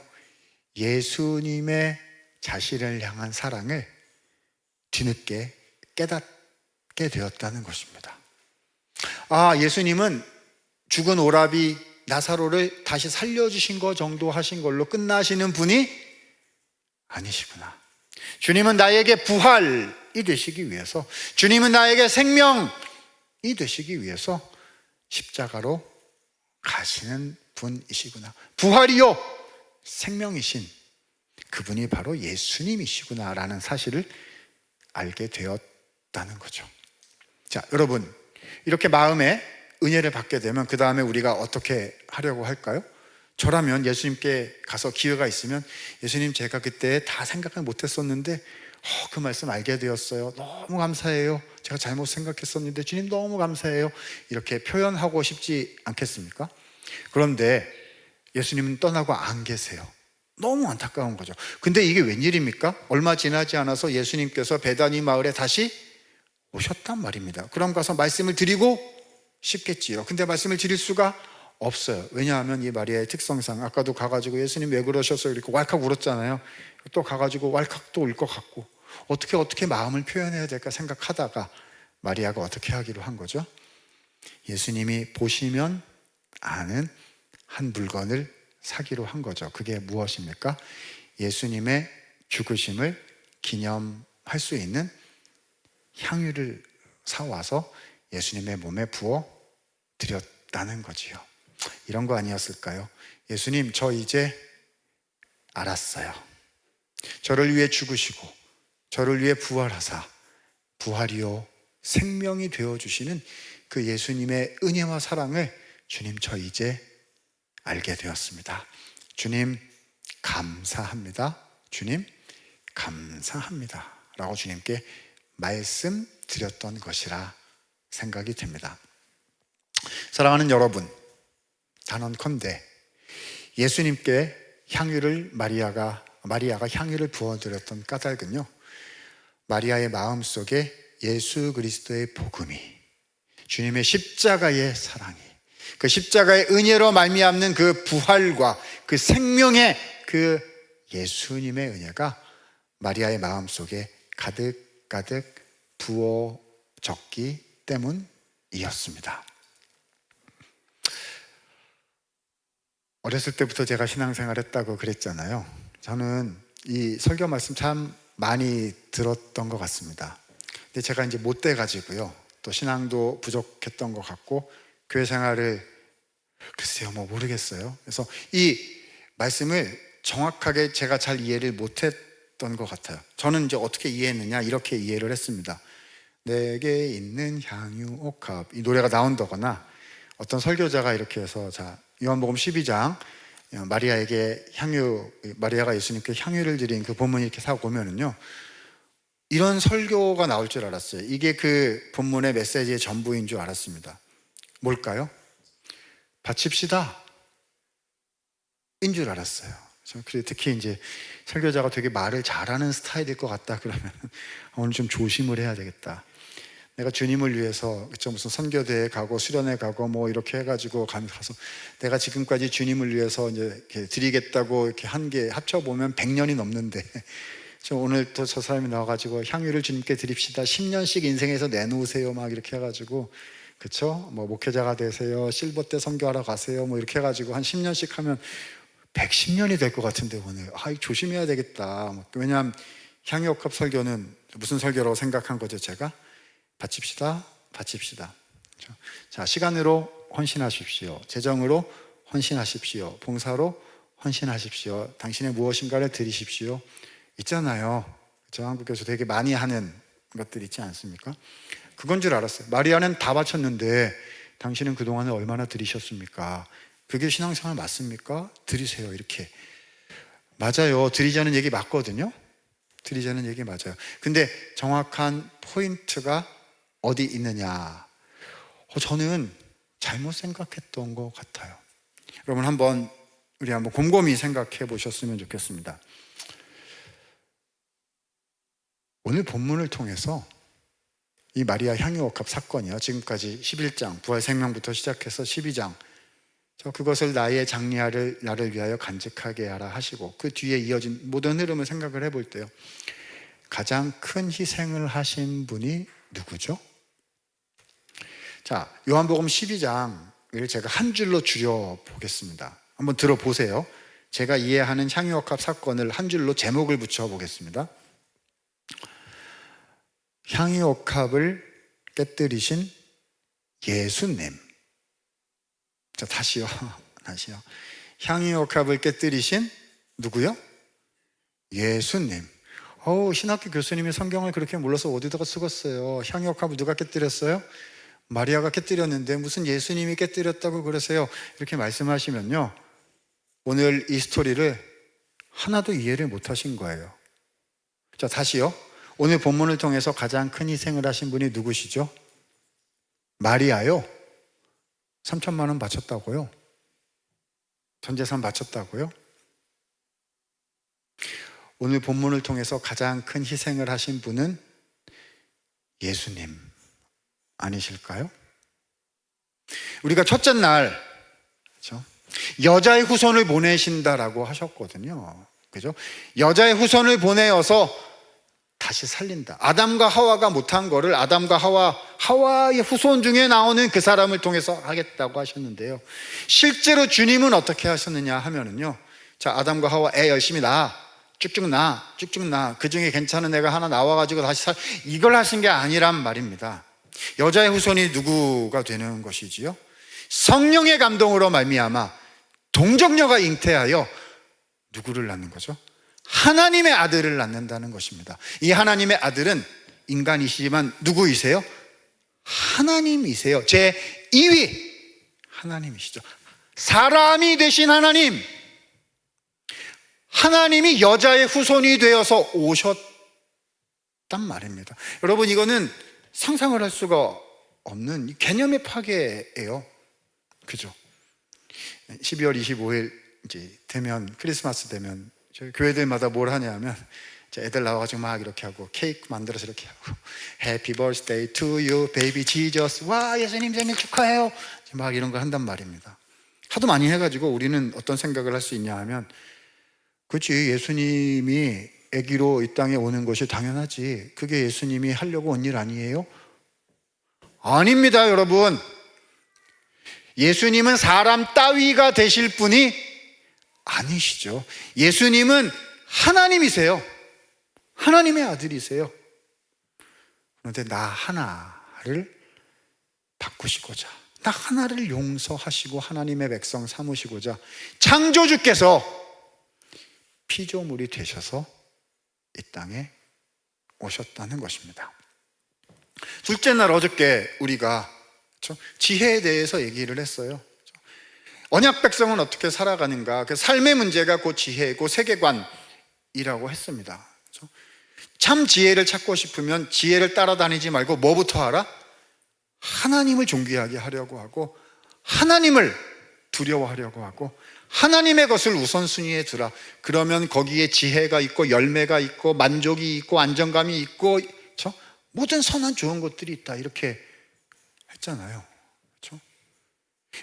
예수님의 자신을 향한 사랑을 뒤늦게 깨닫게 되었다는 것입니다. 아, 예수님은 죽은 오라비 나사로를 다시 살려주신 거 정도 하신 걸로 끝나시는 분이 아니시구나. 주님은 나에게 부활이 되시기 위해서, 주님은 나에게 생명이 되시기 위해서 십자가로 가시는 분이시구나. 부활이요 생명이신 그분이 바로 예수님이시구나라는 사실을 알게 되었다는 거죠. 자, 여러분, 이렇게 마음에 은혜를 받게 되면 그 다음에 우리가 어떻게 하려고 할까요? 저라면 예수님께 가서 기회가 있으면, 예수님, 제가 그때 다 생각을 못했었는데 그 말씀 알게 되었어요. 너무 감사해요. 제가 잘못 생각했었는데 주님 너무 감사해요. 이렇게 표현하고 싶지 않겠습니까? 그런데 예수님은 떠나고 안 계세요. 너무 안타까운 거죠. 근데 이게 웬일입니까? 얼마 지나지 않아서 예수님께서 베다니 마을에 다시 오셨단 말입니다. 그럼 가서 말씀을 드리고 싶겠지요. 근데 말씀을 드릴 수가 없어요. 왜냐하면 이 마리아의 특성상, 아까도 가가지고 예수님 왜 그러셨어요? 이렇게 왈칵 울었잖아요. 또 가가지고 왈칵 또 울 것 같고, 어떻게 마음을 표현해야 될까 생각하다가 마리아가 어떻게 하기로 한 거죠? 예수님이 보시면 아는 한 물건을 사기로 한 거죠. 그게 무엇입니까? 예수님의 죽으심을 기념할 수 있는 향유를 사와서 예수님의 몸에 부어 드렸다는 거지요. 이런 거 아니었을까요? 예수님, 저 이제 알았어요. 저를 위해 죽으시고 저를 위해 부활하사 부활이요 생명이 되어주시는 그 예수님의 은혜와 사랑을 주님, 저 이제 알게 되었습니다. 주님 감사합니다. 주님 감사합니다 라고 주님께 말씀드렸던 것이라 생각이 됩니다. 사랑하는 여러분, 단언컨대 예수님께 마리아가 향유를 부어드렸던 까닭은요, 마리아의 마음속에 예수 그리스도의 복음이, 주님의 십자가의 사랑이, 그 십자가의 은혜로 말미암는 그 부활과 그 생명의 그 예수님의 은혜가 마리아의 마음속에 가득가득 부어졌기 때문이었습니다. 어렸을 때부터 제가 신앙생활 했다고 그랬잖아요. 저는 이 설교 말씀 참 많이 들었던 것 같습니다. 근데 제가 이제 못 돼가지고요, 또 신앙도 부족했던 것 같고, 교회 생활을 글쎄요, 모르겠어요. 그래서 이 말씀을 정확하게 제가 잘 이해를 못했던 것 같아요. 저는 이제 어떻게 이해했느냐, 이렇게 이해를 했습니다. 내게 있는 향유 옥합, 이 노래가 나온다거나, 어떤 설교자가 이렇게 해서, 자, 요한복음 12장 마리아가 예수님께 향유를 드린 그 본문이 이렇게 싹 오면은요, 이런 설교가 나올 줄 알았어요. 이게 그 본문의 메시지의 전부인 줄 알았습니다. 뭘까요? 바칩시다 인 줄 알았어요. 그리고 특히 이제 설교자가 되게 말을 잘하는 스타일일 것 같다 그러면 오늘 좀 조심을 해야 되겠다. 내가 주님을 위해서 무슨 선교대에 가고 수련회 가고 뭐 이렇게 해가지고 가서 내가 지금까지 주님을 위해서 이제 이렇게 드리겠다고 이렇게 한 게 합쳐보면 100년이 넘는데, 오늘 또 저 사람이 나와가지고 향유를 주님께 드립시다, 10년씩 인생에서 내놓으세요 막 이렇게 해가지고, 그쵸? 뭐 목회자가 되세요, 실버 때 선교하러 가세요 뭐 이렇게 해가지고 한 10년씩 하면 110년이 될 것 같은데, 오늘 조심해야 되겠다. 왜냐하면 향유옥합 설교는 무슨 설교라고 생각한 거죠? 제가 바칩시다. 자, 시간으로 헌신하십시오, 재정으로 헌신하십시오, 봉사로 헌신하십시오, 당신의 무엇인가를 드리십시오 있잖아요. 저 한국에서 되게 많이 하는 것들 있지 않습니까? 그건 줄 알았어요. 마리아는 다 바쳤는데 당신은 그동안에 얼마나 드리셨습니까? 그게 신앙생활 맞습니까? 드리세요, 이렇게. 맞아요. 드리자는 얘기 맞거든요. 드리자는 얘기 맞아요. 근데 정확한 포인트가 어디 있느냐? 저는 잘못 생각했던 것 같아요. 여러분 우리 한번 곰곰이 생각해 보셨으면 좋겠습니다. 오늘 본문을 통해서 이 마리아 향유옥합 사건이요, 지금까지 11장 부활 생명부터 시작해서 12장 그것을 나의 장래를 나를 위하여 간직하게 하라 하시고, 그 뒤에 이어진 모든 흐름을 생각을 해볼 때요, 가장 큰 희생을 하신 분이 누구죠? 자, 요한복음 12장을 제가 한 줄로 줄여 보겠습니다. 한번 들어보세요. 제가 이해하는 향유옥합 사건을 한 줄로 제목을 붙여 보겠습니다. 향유옥합을 깨뜨리신 예수님. 자, 다시요. 향유옥합을 깨뜨리신 누구요? 예수님. 신학교 교수님이 성경을 그렇게 몰라서 어디다가 쓰겠어요? 향유옥합을 누가 깨뜨렸어요? 마리아가 깨뜨렸는데 무슨 예수님이 깨뜨렸다고 그러세요? 이렇게 말씀하시면요, 오늘 이 스토리를 하나도 이해를 못 하신 거예요. 자, 다시요. 오늘 본문을 통해서 가장 큰 희생을 하신 분이 누구시죠? 마리아요. 3천만 원 바쳤다고요? 전 재산 바쳤다고요? 오늘 본문을 통해서 가장 큰 희생을 하신 분은 예수님 아니실까요? 우리가 첫째 날, 그렇죠? 여자의 후손을 보내신다라고 하셨거든요. 그죠? 여자의 후손을 보내어서 다시 살린다. 아담과 하와가 못한 거를 아담과 하와의 후손 중에 나오는 그 사람을 통해서 하겠다고 하셨는데요, 실제로 주님은 어떻게 하셨느냐 하면은요, 자, 아담과 하와 애 열심히 낳아, 쭉쭉 낳아, 그 중에 괜찮은 애가 하나 나와가지고 다시 이걸 하신 게 아니란 말입니다. 여자의 후손이 누구가 되는 것이지요? 성령의 감동으로 말미암아 동정녀가 잉태하여 누구를 낳는 거죠? 하나님의 아들을 낳는다는 것입니다. 이 하나님의 아들은 인간이시지만 누구이세요? 하나님이세요. 제2위 하나님이시죠. 사람이 되신 하나님, 하나님이 여자의 후손이 되어서 오셨단 말입니다. 여러분, 이거는 상상을 할 수가 없는 개념의 파괴예요. 그죠? 12월 25일 이제 되면, 크리스마스 되면 저희 교회들마다 뭘 하냐면, 애들 나와가지고 막 이렇게 하고 케이크 만들어서 이렇게 하고 Happy birthday to you, baby Jesus. 와, 예수님 생일 축하해요. 막 이런 거 한단 말입니다. 하도 많이 해가지고 우리는 어떤 생각을 할 수 있냐 하면, 그렇지, 예수님이 아기로 이 땅에 오는 것이 당연하지, 그게 예수님이 하려고 온 일 아니에요? 아닙니다, 여러분. 예수님은 사람 따위가 되실 분이 아니시죠. 예수님은 하나님이세요. 하나님의 아들이세요. 그런데 나 하나를 바꾸시고자, 나 하나를 용서하시고 하나님의 백성 삼으시고자 창조주께서 피조물이 되셔서 이 땅에 오셨다는 것입니다. 둘째 날 어저께 우리가 지혜에 대해서 얘기를 했어요. 언약 백성은 어떻게 살아가는가, 그 삶의 문제가 그 지혜고 세계관이라고 했습니다. 참 지혜를 찾고 싶으면 지혜를 따라다니지 말고 뭐부터 하라? 하나님을 존귀하게 하려고 하고, 하나님을 두려워하려고 하고, 하나님의 것을 우선순위에 두라. 그러면 거기에 지혜가 있고 열매가 있고 만족이 있고 안정감이 있고, 그렇죠? 모든 선한 좋은 것들이 있다, 이렇게 했잖아요. 그렇죠?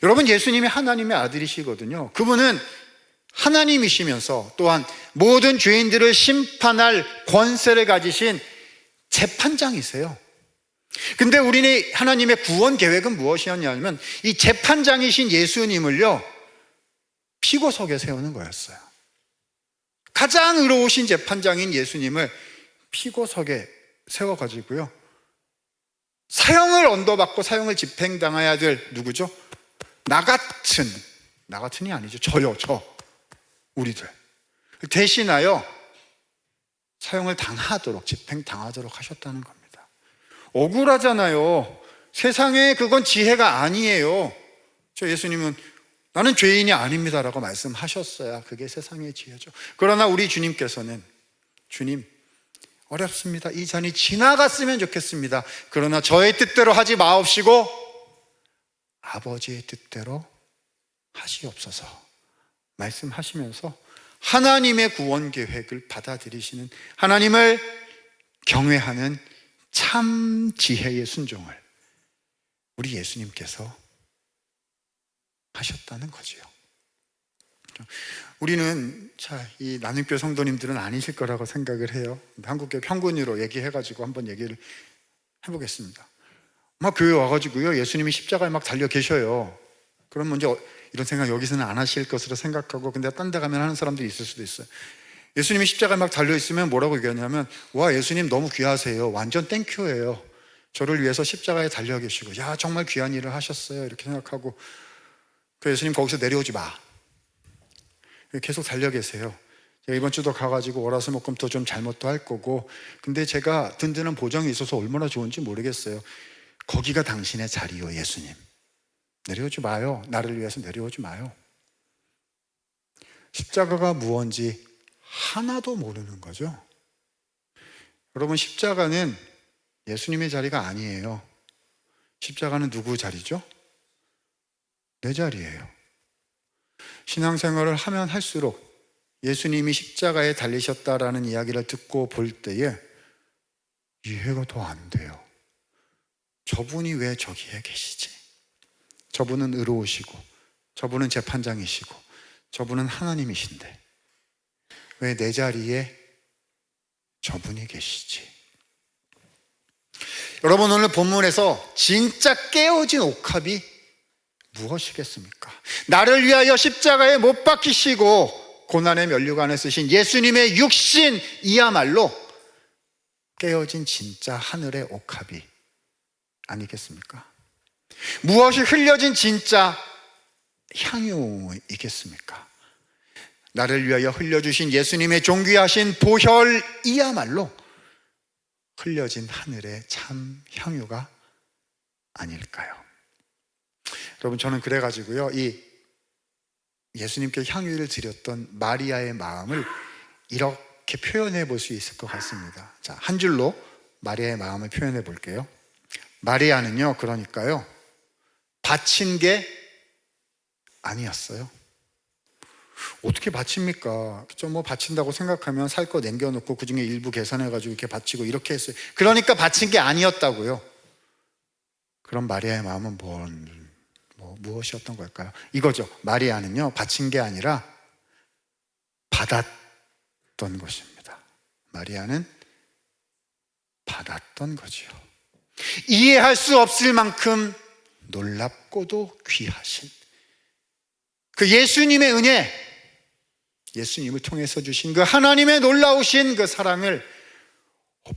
여러분, 예수님이 하나님의 아들이시거든요. 그분은 하나님이시면서 또한 모든 죄인들을 심판할 권세를 가지신 재판장이세요. 근데 우리는 하나님의 구원 계획은 무엇이었냐면, 이 재판장이신 예수님을요, 피고석에 세우는 거였어요. 가장 의로우신 재판장인 예수님을 피고석에 세워가지고요, 사형을 언도받고 사형을 집행당해야 될 누구죠? 나 같은이 아니죠. 우리들 대신하여 사형을 당하도록, 집행당하도록 하셨다는 겁니다. 억울하잖아요. 세상에 그건 지혜가 아니에요. 예수님은 나는 죄인이 아닙니다라고 말씀하셨어야 그게 세상의 지혜죠. 그러나 우리 주님께서는, 주님, 어렵습니다. 이 잔이 지나갔으면 좋겠습니다. 그러나 저의 뜻대로 하지 마옵시고 아버지의 뜻대로 하시옵소서 말씀하시면서 하나님의 구원 계획을 받아들이시는, 하나님을 경외하는 참 지혜의 순종을 우리 예수님께서 하셨다는 거지요. 우리는 이 나눔교회 성도님들은 아니실 거라고 생각을 해요. 한국교회 평균으로 얘기해가지고 한번 얘기를 해보겠습니다. 막 교회 와가지고요, 예수님이 십자가에 막 달려 계셔요. 그럼 먼저 이런 생각 여기서는 안 하실 것으로 생각하고, 근데 딴 데 가면 하는 사람들이 있을 수도 있어요. 예수님이 십자가에 막 달려 있으면 뭐라고 얘기하냐면, 와, 예수님 너무 귀하세요. 완전 땡큐예요. 저를 위해서 십자가에 달려 계시고, 야, 정말 귀한 일을 하셨어요. 이렇게 생각하고, 그 예수님 거기서 내려오지 마. 계속 달려 계세요. 제가 이번 주도 가가지고 월화수목금토 좀 잘못도 할 거고, 근데 제가 든든한 보장이 있어서 얼마나 좋은지 모르겠어요. 거기가 당신의 자리요, 예수님. 내려오지 마요. 나를 위해서 내려오지 마요. 십자가가 무언지 하나도 모르는 거죠. 여러분, 십자가는 예수님의 자리가 아니에요. 십자가는 누구 자리죠? 내 자리예요. 신앙생활을 하면 할수록 예수님이 십자가에 달리셨다라는 이야기를 듣고 볼 때에 이해가 더 안 돼요. 저분이 왜 저기에 계시지? 저분은 의로우시고, 저분은 재판장이시고, 저분은 하나님이신데 왜 내 자리에 저분이 계시지? 여러분, 오늘 본문에서 진짜 깨어진 옥합이 무엇이겠습니까? 나를 위하여 십자가에 못 박히시고 고난의 면류관에 쓰신 예수님의 육신이야말로 깨어진 진짜 하늘의 옥합이 아니겠습니까? 무엇이 흘려진 진짜 향유이겠습니까? 나를 위하여 흘려주신 예수님의 존귀하신 보혈이야말로 흘려진 하늘의 참 향유가 아닐까요? 여러분, 저는 그래가지고요, 이 예수님께 향유를 드렸던 마리아의 마음을 이렇게 표현해 볼 수 있을 것 같습니다. 자, 한 줄로 마리아의 마음을 표현해 볼게요. 마리아는요, 그러니까요, 바친 게 아니었어요. 어떻게 바칩니까? 그죠? 뭐 바친다고 생각하면 살 거 남겨놓고 그 중에 일부 계산해가지고 이렇게 바치고 이렇게 했어요. 그러니까 바친 게 아니었다고요. 그럼 마리아의 마음은 무엇이었던 걸까요? 이거죠. 마리아는요, 바친 게 아니라 받았던 것입니다. 마리아는 받았던 거지요. 이해할 수 없을 만큼 놀랍고도 귀하신 그 예수님의 은혜, 예수님을 통해서 주신 그 하나님의 놀라우신 그 사랑을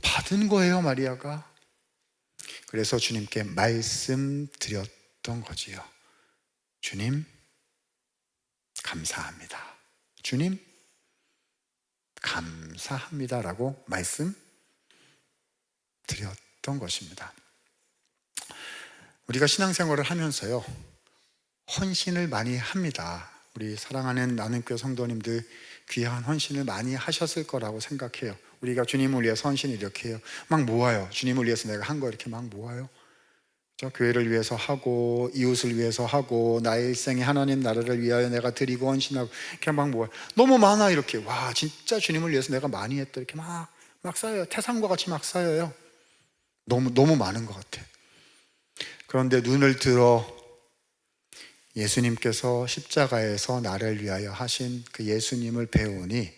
받은 거예요, 마리아가. 그래서 주님께 말씀드렸던 거지요. 주님, 감사합니다. 주님, 감사합니다라고 말씀드렸던 것입니다. 우리가 신앙생활을 하면서요, 헌신을 많이 합니다. 우리 사랑하는 나눔교회 성도님들 귀한 헌신을 많이 하셨을 거라고 생각해요. 우리가 주님을 위해서 헌신을 이렇게 해요. 막 모아요. 주님을 위해서 내가 한 거 이렇게 막 모아요. 교회를 위해서 하고, 이웃을 위해서 하고, 나의 일생에 하나님 나라를 위하여 내가 드리고 헌신하고, 이렇게 막 모아요. 너무 많아, 이렇게. 와, 진짜 주님을 위해서 내가 많이 했다, 이렇게 막 쌓여요. 태산과 같이 막 쌓여요. 너무 많은 것 같아. 그런데 눈을 들어 예수님께서 십자가에서 나를 위하여 하신 그 예수님을 배우니,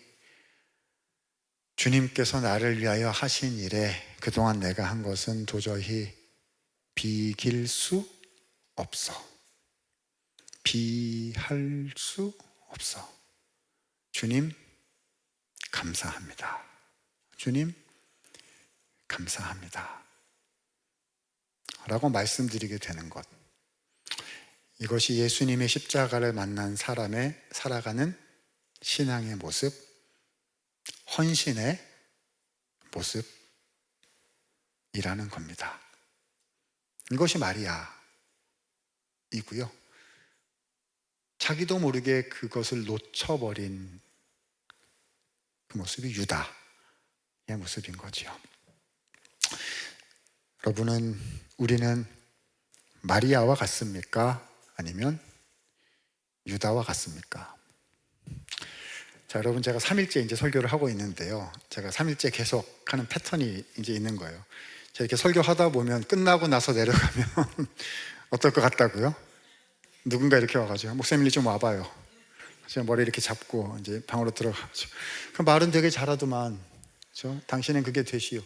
주님께서 나를 위하여 하신 일에 그동안 내가 한 것은 도저히 비길 수 없어. 비할 수 없어. 주님, 감사합니다. 주님, 감사합니다. 라고 말씀드리게 되는 것. 이것이 예수님의 십자가를 만난 사람의 살아가는 신앙의 모습, 헌신의 모습이라는 겁니다. 이것이 마리아이고요. 자기도 모르게 그것을 놓쳐버린 그 모습이 유다의 모습인 거지요. 여러분은, 우리는 마리아와 같습니까? 아니면 유다와 같습니까? 자, 여러분, 제가 3일째 이제 설교를 하고 있는데요. 제가 3일째 계속 하는 패턴이 이제 있는 거예요. 제가 이렇게 설교하다 보면 끝나고 나서 내려가면 어떨 것 같다고요? 누군가 이렇게 와가지고 목사님 좀 와봐요. 제가 머리 이렇게 잡고 이제 방으로 들어가죠. 그 말은 되게 잘하더만, 그렇죠? 당신은 그게 되시오.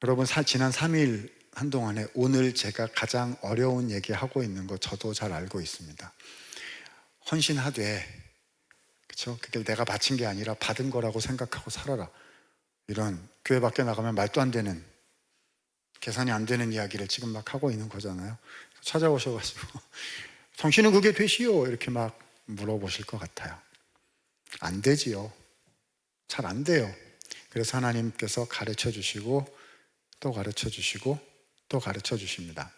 여러분, 지난 3일 한동안에 오늘 제가 가장 어려운 얘기하고 있는 거 저도 잘 알고 있습니다. 헌신하되, 그렇죠? 그게 내가 바친 게 아니라 받은 거라고 생각하고 살아라. 이런 교회 밖에 나가면 말도 안 되는, 계산이 안 되는 이야기를 지금 막 하고 있는 거잖아요. 찾아오셔가지고 당신은 그게 되시오 이렇게 막 물어보실 것 같아요. 안 되지요. 잘 안 돼요. 그래서 하나님께서 가르쳐 주시고 또 가르쳐 주시고 또 가르쳐 주십니다.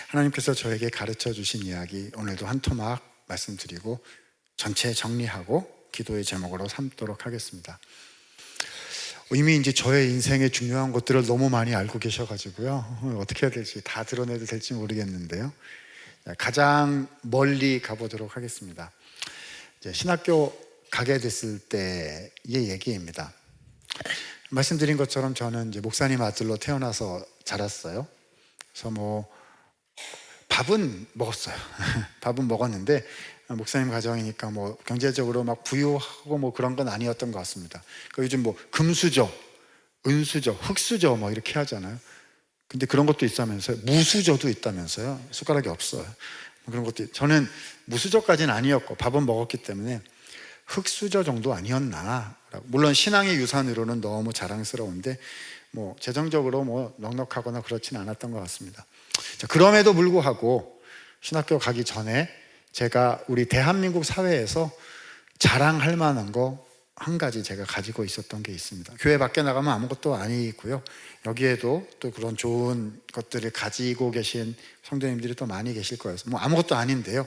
하나님께서 저에게 가르쳐 주신 이야기 오늘도 한 토막 말씀드리고 전체 정리하고 기도의 제목으로 삼도록 하겠습니다. 이미 이제 저의 인생의 중요한 것들을 너무 많이 알고 계셔가지고요, 어떻게 해야 될지 다 드러내도 될지 모르겠는데요, 가장 멀리 가보도록 하겠습니다. 이제 신학교 가게 됐을 때의 얘기입니다. 말씀드린 것처럼 저는 이제 목사님 아들로 태어나서 자랐어요. 그래서 뭐 밥은 먹었어요. 밥은 먹었는데 목사님 가정이니까 뭐 경제적으로 막 부유하고 뭐 그런 건 아니었던 것 같습니다. 요즘 뭐 금수저, 은수저, 흙수저 뭐 이렇게 하잖아요. 근데 그런 것도 있다면서요. 무수저도 있다면서요. 숟가락이 없어요. 그런 것도. 저는 무수저까지는 아니었고 밥은 먹었기 때문에 흙수저 정도 아니었나. 물론 신앙의 유산으로는 너무 자랑스러운데 뭐 재정적으로 뭐 넉넉하거나 그렇지는 않았던 것 같습니다. 자, 그럼에도 불구하고 신학교 가기 전에 제가 우리 대한민국 사회에서 자랑할 만한 거 한 가지 제가 가지고 있었던 게 있습니다. 교회 밖에 나가면 아무것도 아니고요, 여기에도 또 그런 좋은 것들을 가지고 계신 성도님들이 또 많이 계실 거예요. 뭐 아무것도 아닌데요,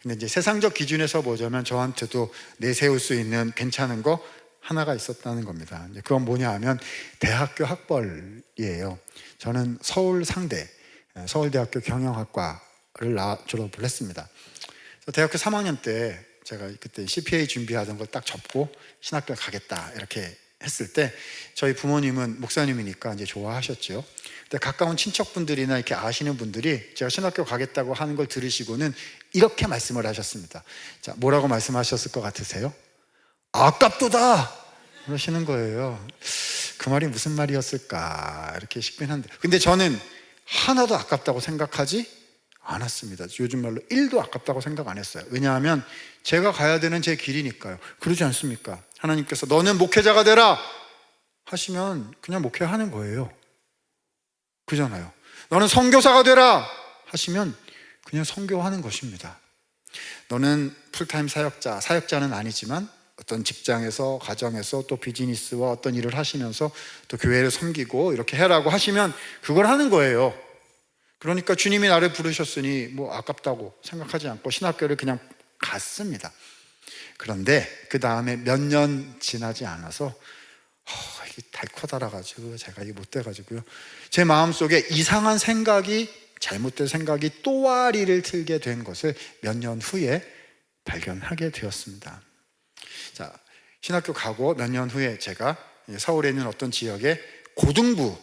근데 이제 세상적 기준에서 보자면 저한테도 내세울 수 있는 괜찮은 거 하나가 있었다는 겁니다. 그건 뭐냐 하면 대학교 학벌이에요. 저는 서울 상대, 서울대학교 경영학과를 졸업을 했습니다. 대학교 3학년 때 제가 그때 CPA 준비하던 걸 딱 접고 신학교 가겠다 이렇게 했을 때 저희 부모님은 목사님이니까 이제 좋아하셨죠. 근데 가까운 친척분들이나 이렇게 아시는 분들이 제가 신학교 가겠다고 하는 걸 들으시고는 이렇게 말씀을 하셨습니다. 자, 뭐라고 말씀하셨을 것 같으세요? 아깝도다 그러시는 거예요. 그 말이 무슨 말이었을까 이렇게 싶긴 한데, 근데 저는 하나도 아깝다고 생각하지 않았습니다. 요즘 말로 1도 아깝다고 생각 안 했어요. 왜냐하면 제가 가야 되는 제 길이니까요. 그러지 않습니까? 하나님께서 너는 목회자가 되라 하시면 그냥 목회하는 거예요. 그잖아요. 너는 선교사가 되라 하시면 그냥 선교하는 것입니다. 너는 풀타임 사역자, 사역자는 아니지만 어떤 직장에서, 가정에서 또 비즈니스와 어떤 일을 하시면서 또 교회를 섬기고 이렇게 해라고 하시면 그걸 하는 거예요. 그러니까 주님이 나를 부르셨으니 뭐 아깝다고 생각하지 않고 신학교를 그냥 갔습니다. 그런데 그 다음에 몇 년 지나지 않아서 이게 달코달아가지고 제가 이게 못 돼가지고요, 제 마음속에 이상한 생각이, 잘못된 생각이 또아리를 틀게 된 것을 몇 년 후에 발견하게 되었습니다. 자, 신학교 가고 몇 년 후에 제가 서울에 있는 어떤 지역에 고등부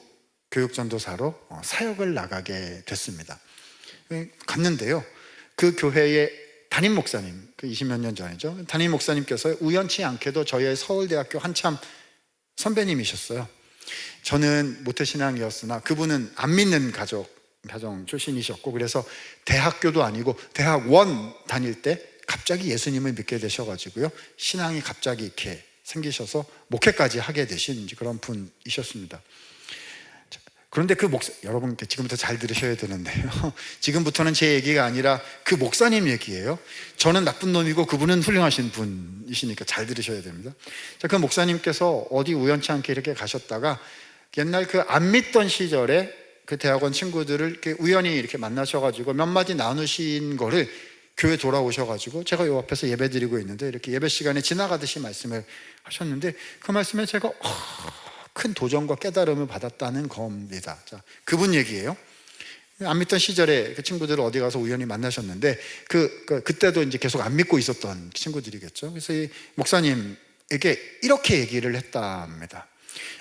교육전도사로 사역을 나가게 됐습니다. 갔는데요, 그 교회의 담임 목사님, 그 20몇 년 전이죠, 담임 목사님께서 우연치 않게도 저희 서울대학교 한참 선배님이셨어요. 저는 모태신앙이었으나 그분은 안 믿는 가정 출신이셨고, 그래서 대학교도 아니고 대학원 다닐 때 갑자기 예수님을 믿게 되셔가지고요, 신앙이 갑자기 이렇게 생기셔서 목회까지 하게 되신 그런 분이셨습니다. 그런데 그 여러분 지금부터 잘 들으셔야 되는데요, 지금부터는 제 얘기가 아니라 그 목사님 얘기예요. 저는 나쁜 놈이고 그분은 훌륭하신 분이시니까 잘 들으셔야 됩니다. 자, 그 목사님께서 어디 우연치 않게 이렇게 가셨다가 옛날 그 안 믿던 시절에 그 대학원 친구들을 이렇게 우연히 이렇게 만나셔가지고 몇 마디 나누신 거를 교회 돌아오셔가지고 제가 요 앞에서 예배 드리고 있는데 이렇게 예배 시간에 지나가듯이 말씀을 하셨는데, 그 말씀에 제가 큰 도전과 깨달음을 받았다는 겁니다. 자, 그분 얘기예요. 안 믿던 시절에 그 친구들을 어디 가서 우연히 만나셨는데 그때도 이제 계속 안 믿고 있었던 친구들이겠죠. 그래서 이 목사님에게 이렇게 얘기를 했답니다.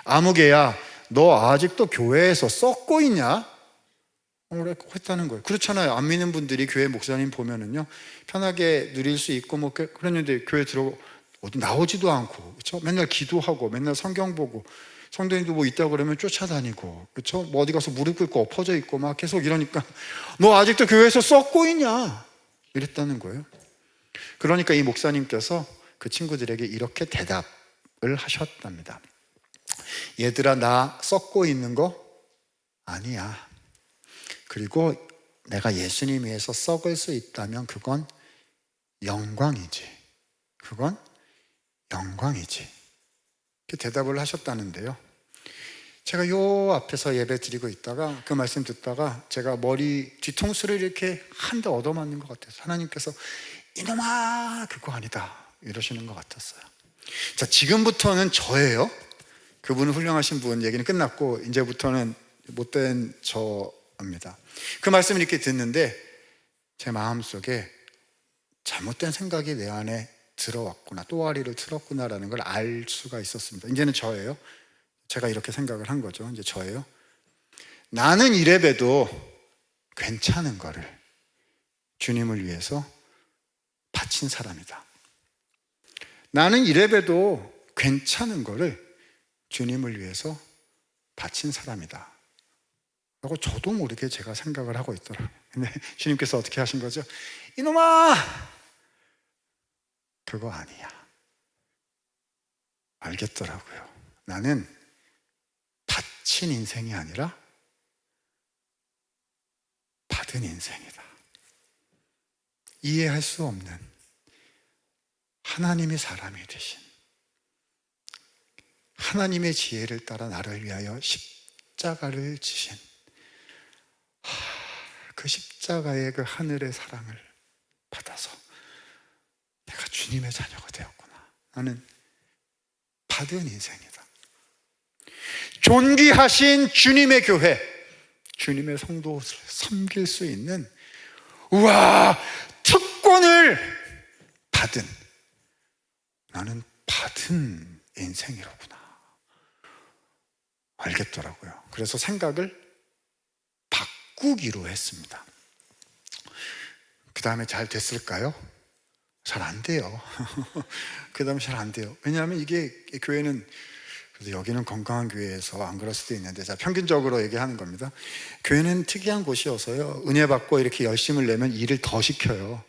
아무개야, 너 아직도 교회에서 썩고 있냐? 라고 했다는 거예요. 그렇잖아요. 안 믿는 분들이 교회 목사님 보면은요, 편하게 누릴 수 있고 뭐 그랬는데 교회 어디 나오지도 않고, 그렇죠? 맨날 기도하고 맨날 성경 보고, 성도님도 뭐 있다고 그러면 쫓아다니고, 그렇죠? 뭐 어디 가서 무릎 꿇고 엎어져 있고 막 계속 이러니까 너 아직도 교회에서 썩고 있냐? 이랬다는 거예요. 그러니까 이 목사님께서 그 친구들에게 이렇게 대답을 하셨답니다. 얘들아, 나 썩고 있는 거 아니야. 그리고 내가 예수님 위해서 썩을 수 있다면 그건 영광이지. 그건 영광이지. 이렇게 대답을 하셨다는데요. 제가 요 앞에서 예배 드리고 있다가 그 말씀 듣다가 제가 머리 뒤통수를 이렇게 한 대 얻어맞는 것 같아요. 하나님께서 이놈아 그거 아니다 이러시는 것 같았어요. 자, 지금부터는 저예요. 그분은 훌륭하신 분 얘기는 끝났고 이제부터는 못된 저입니다. 그 말씀을 이렇게 듣는데 제 마음속에 잘못된 생각이 내 안에 들어왔구나, 또아리를 틀었구나라는 걸 알 수가 있었습니다. 이제는 저예요. 제가 이렇게 생각을 한 거죠. 이제 저예요. 나는 이래봬도 괜찮은 거를 주님을 위해서 바친 사람이다. 나는 이래봬도 괜찮은 거를 주님을 위해서 바친 사람이다 라고 저도 모르게 제가 생각을 하고 있더라고요. 근데 주님께서 어떻게 하신 거죠? 이놈아 그거 아니야. 알겠더라고요. 나는 바친 인생이 아니라 받은 인생이다. 이해할 수 없는 하나님이 사람이 되신, 하나님의 지혜를 따라 나를 위하여 십자가를 지신 그 십자가의 그 하늘의 사랑을 받아서 내가 주님의 자녀가 되었구나. 나는 받은 인생이다. 존귀하신 주님의 교회, 주님의 성도를 섬길 수 있는 우와 특권을 받은, 나는 받은 인생이로구나 알겠더라고요. 그래서 생각을 바꾸기로 했습니다. 그 다음에 잘 됐을까요? 잘 안 돼요. 그 다음에 잘 안 돼요. 왜냐하면 이게 교회는, 그래서 여기는 건강한 교회에서 안 그럴 수도 있는데, 자, 평균적으로 얘기하는 겁니다. 교회는 특이한 곳이어서요, 은혜 받고 이렇게 열심을 내면 일을 더 시켜요.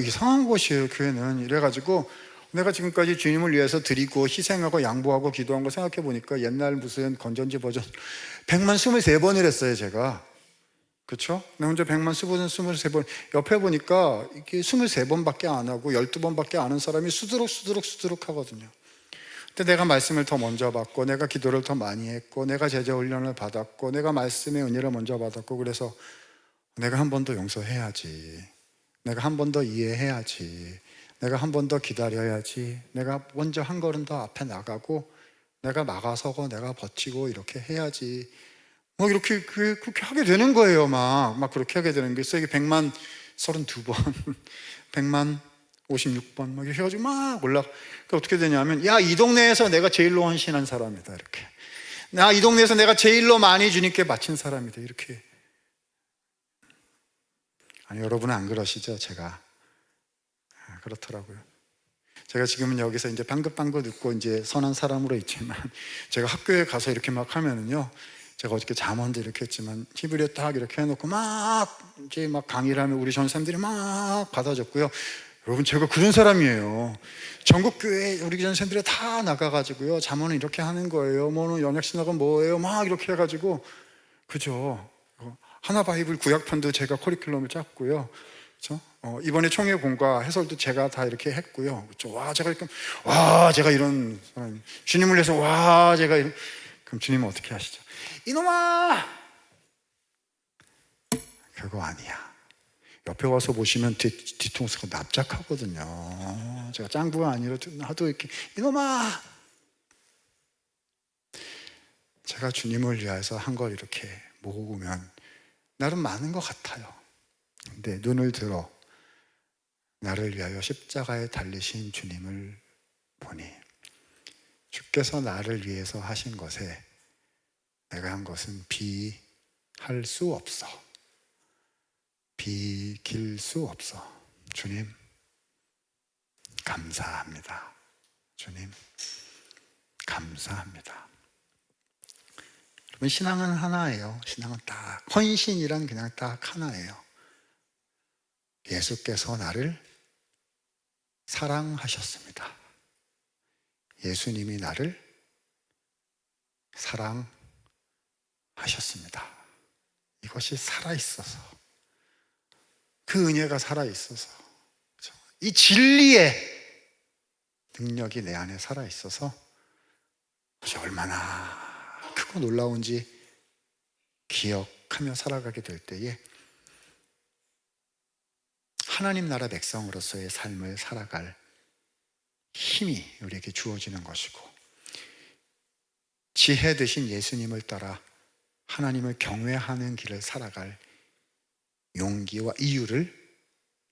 이상한 곳이에요, 교회는. 이래가지고 내가 지금까지 주님을 위해서 드리고 희생하고 양보하고 기도한 거 생각해 보니까 옛날 무슨 건전지 버전 100만 23번을 했어요, 제가. 그렇죠? 나 혼자 100만 23번. 옆에 보니까 이게 23번밖에 안 하고 12번밖에 안 하는 사람이 수두룩 하거든요. 근데 내가 말씀을 더 먼저 받고, 내가 기도를 더 많이 했고, 내가 제자 훈련을 받았고, 내가 말씀의 은혜를 먼저 받았고, 그래서 내가 한 번 더 용서해야지, 내가 한 번 더 이해해야지, 내가 한 번 더 기다려야지, 내가 먼저 한 걸음 더 앞에 나가고, 내가 막아서고 내가 버티고 이렇게 해야지, 뭐 이렇게 그렇게 하게 되는 거예요. 막 그렇게 하게 되는 게 있어요. 이게 100만 32번 100만 56번 막 이렇게 해가지고 막 올라가. 어떻게 되냐면, 야, 이 동네에서 내가 제일로 헌신한 사람이다, 이렇게. 이 동네에서 내가 제일로 많이 주님께 바친 사람이다, 이렇게. 아니, 여러분은 안 그러시죠? 제가 그렇더라고요. 제가 지금은 여기서 이제 방긋방긋 웃고 이제 선한 사람으로 있지만, 제가 학교에 가서 이렇게 막 하면은요, 제가 어저께 잠언도 이렇게 했지만 히브리어 딱 이렇게 해놓고 이제 막 강의를 하면 우리 전사님들이 막 받아줬고요. 여러분, 제가 그런 사람이에요. 전국교회 우리 전사님들이 다 나가가지고요, 잠언은 이렇게 하는 거예요, 뭐는 연약신학은 뭐예요, 막 이렇게 해가지고, 그죠? 하나 바이블 구약편도 제가 커리큘럼을 짰고요, 그렇죠? 이번에 총회 공과 해설도 제가 다 이렇게 했고요, 그렇죠? 제가 이런 사람, 주님을 위해서 제가 이런. 그럼 주님은 어떻게 하시죠? 이놈아 그거 아니야. 옆에 와서 보시면 뒤통수가 납작하거든요. 제가 짱구가 아니라 하도 이렇게, 이놈아, 제가 주님을 위해서 한 걸 이렇게 모으면 나름 많은 것 같아요. 근데 눈을 들어 나를 위하여 십자가에 달리신 주님을 보니 주께서 나를 위해서 하신 것에 내가 한 것은 비할 수 없어. 비길 수 없어. 주님, 감사합니다. 주님, 감사합니다. 여러분, 신앙은 하나예요. 신앙은 딱, 헌신이란 그냥 딱 하나예요. 예수께서 나를 사랑하셨습니다. 예수님이 나를 사랑하셨습니다. 이것이 살아있어서, 그 은혜가 살아있어서, 이 진리의 능력이 내 안에 살아있어서 그것이 얼마나 크고 놀라운지 기억하며 살아가게 될 때에 하나님 나라 백성으로서의 삶을 살아갈 힘이 우리에게 주어지는 것이고, 지혜 되신 예수님을 따라 하나님을 경외하는 길을 살아갈 용기와 이유를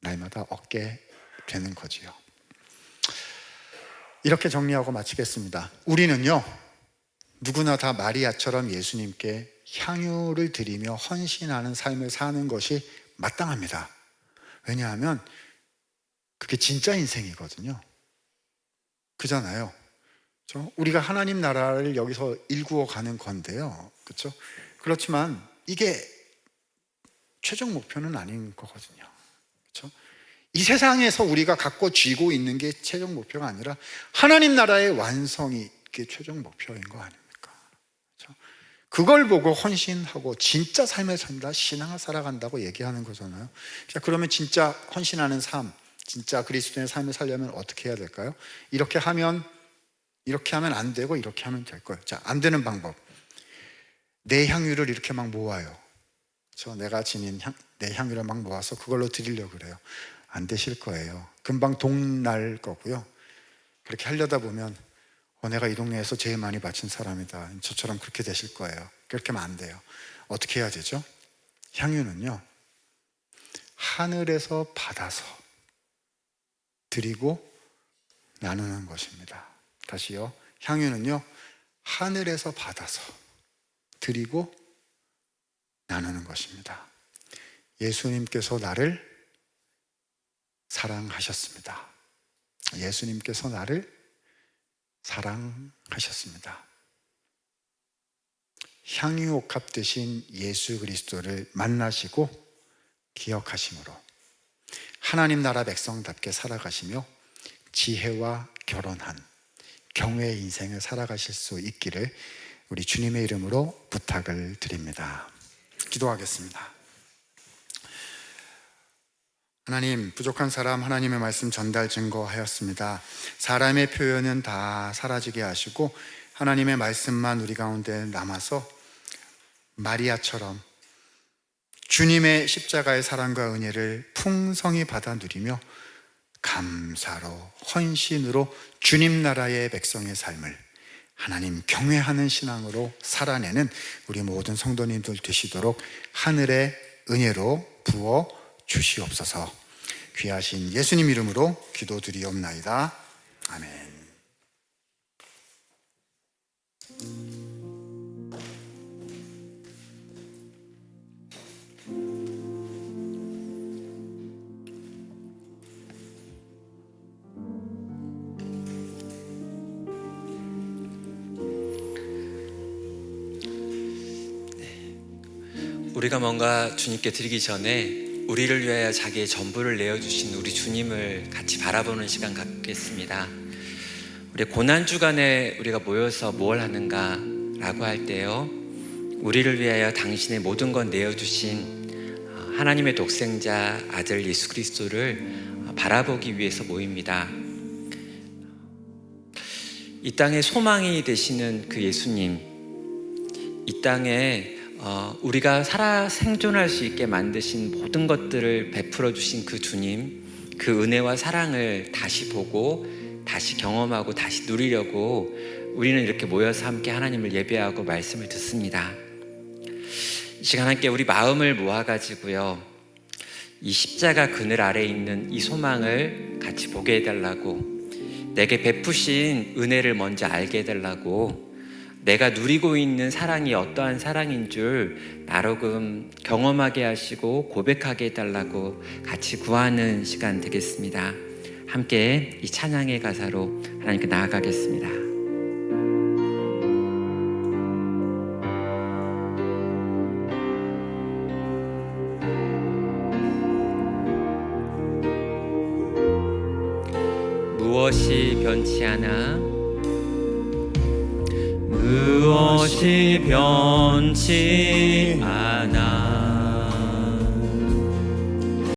날마다 얻게 되는 거지요. 이렇게 정리하고 마치겠습니다. 우리는요, 누구나 다 마리아처럼 예수님께 향유를 드리며 헌신하는 삶을 사는 것이 마땅합니다. 왜냐하면 그게 진짜 인생이거든요. 그잖아요. 그렇죠? 우리가 하나님 나라를 여기서 일구어 가는 건데요. 그렇죠? 그렇지만 이게 최종 목표는 아닌 거거든요. 그렇죠? 이 세상에서 우리가 갖고 쥐고 있는 게 최종 목표가 아니라 하나님 나라의 완성이 그게 최종 목표인 거 아닙니까? 그렇죠? 그걸 보고 헌신하고 진짜 삶을 산다, 신앙을 살아간다고 얘기하는 거잖아요. 자, 그러면 진짜 헌신하는 삶, 진짜 그리스도의 삶을 살려면 어떻게 해야 될까요? 이렇게 하면 안 되고 이렇게 하면 될 거예요. 자, 안 되는 방법. 내 향유를 이렇게 막 모아요. 내가 지닌 내 향유를 막 모아서 그걸로 드리려고 그래요. 안 되실 거예요. 금방 동날 거고요. 그렇게 하려다 보면 내가 이 동네에서 제일 많이 바친 사람이다, 저처럼 그렇게 되실 거예요. 그렇게 하면 안 돼요. 어떻게 해야 되죠? 향유는요, 하늘에서 받아서 드리고 나누는 것입니다. 다시요. 향유는요, 하늘에서 받아서 드리고 나누는 것입니다. 예수님께서 나를 사랑하셨습니다. 예수님께서 나를 사랑하셨습니다. 향유옥합 되신 예수 그리스도를 만나시고 기억하심으로 하나님 나라 백성답게 살아가시며 지혜와 결혼한 경외의 인생을 살아가실 수 있기를 우리 주님의 이름으로 부탁을 드립니다. 기도하겠습니다. 하나님, 부족한 사람 하나님의 말씀 전달 증거하였습니다. 사람의 표현은 다 사라지게 하시고 하나님의 말씀만 우리 가운데 남아서 마리아처럼 주님의 십자가의 사랑과 은혜를 풍성히 받아 누리며 감사로, 헌신으로 주님 나라의 백성의 삶을 하나님 경외하는 신앙으로 살아내는 우리 모든 성도님들 되시도록 하늘의 은혜로 부어 주시옵소서. 귀하신 예수님 이름으로 기도드리옵나이다. 아멘. 우리가 뭔가 주님께 드리기 전에 우리를 위하여 자기의 전부를 내어주신 우리 주님을 같이 바라보는 시간 갖겠습니다. 우리 고난주간에 우리가 모여서 뭘 하는가 라고 할 때요, 우리를 위하여 당신의 모든 것 내어주신 하나님의 독생자 아들 예수 그리스도를 바라보기 위해서 모입니다. 이 땅의 소망이 되시는 그 예수님, 이 땅에 우리가 살아 생존할 수 있게 만드신 모든 것들을 베풀어 주신 그 주님, 그 은혜와 사랑을 다시 보고 다시 경험하고 다시 누리려고 우리는 이렇게 모여서 함께 하나님을 예배하고 말씀을 듣습니다. 이 시간 함께 우리 마음을 모아가지고요, 이 십자가 그늘 아래에 있는 이 소망을 같이 보게 해달라고, 내게 베푸신 은혜를 먼저 알게 해달라고, 내가 누리고 있는 사랑이 어떠한 사랑인 줄 나로금 경험하게 하시고 고백하게 해달라고 같이 구하는 시간 되겠습니다. 함께 이 찬양의 가사로 하나님께 나아가겠습니다. 무엇이 변치 않아, 무엇이 변치 않아,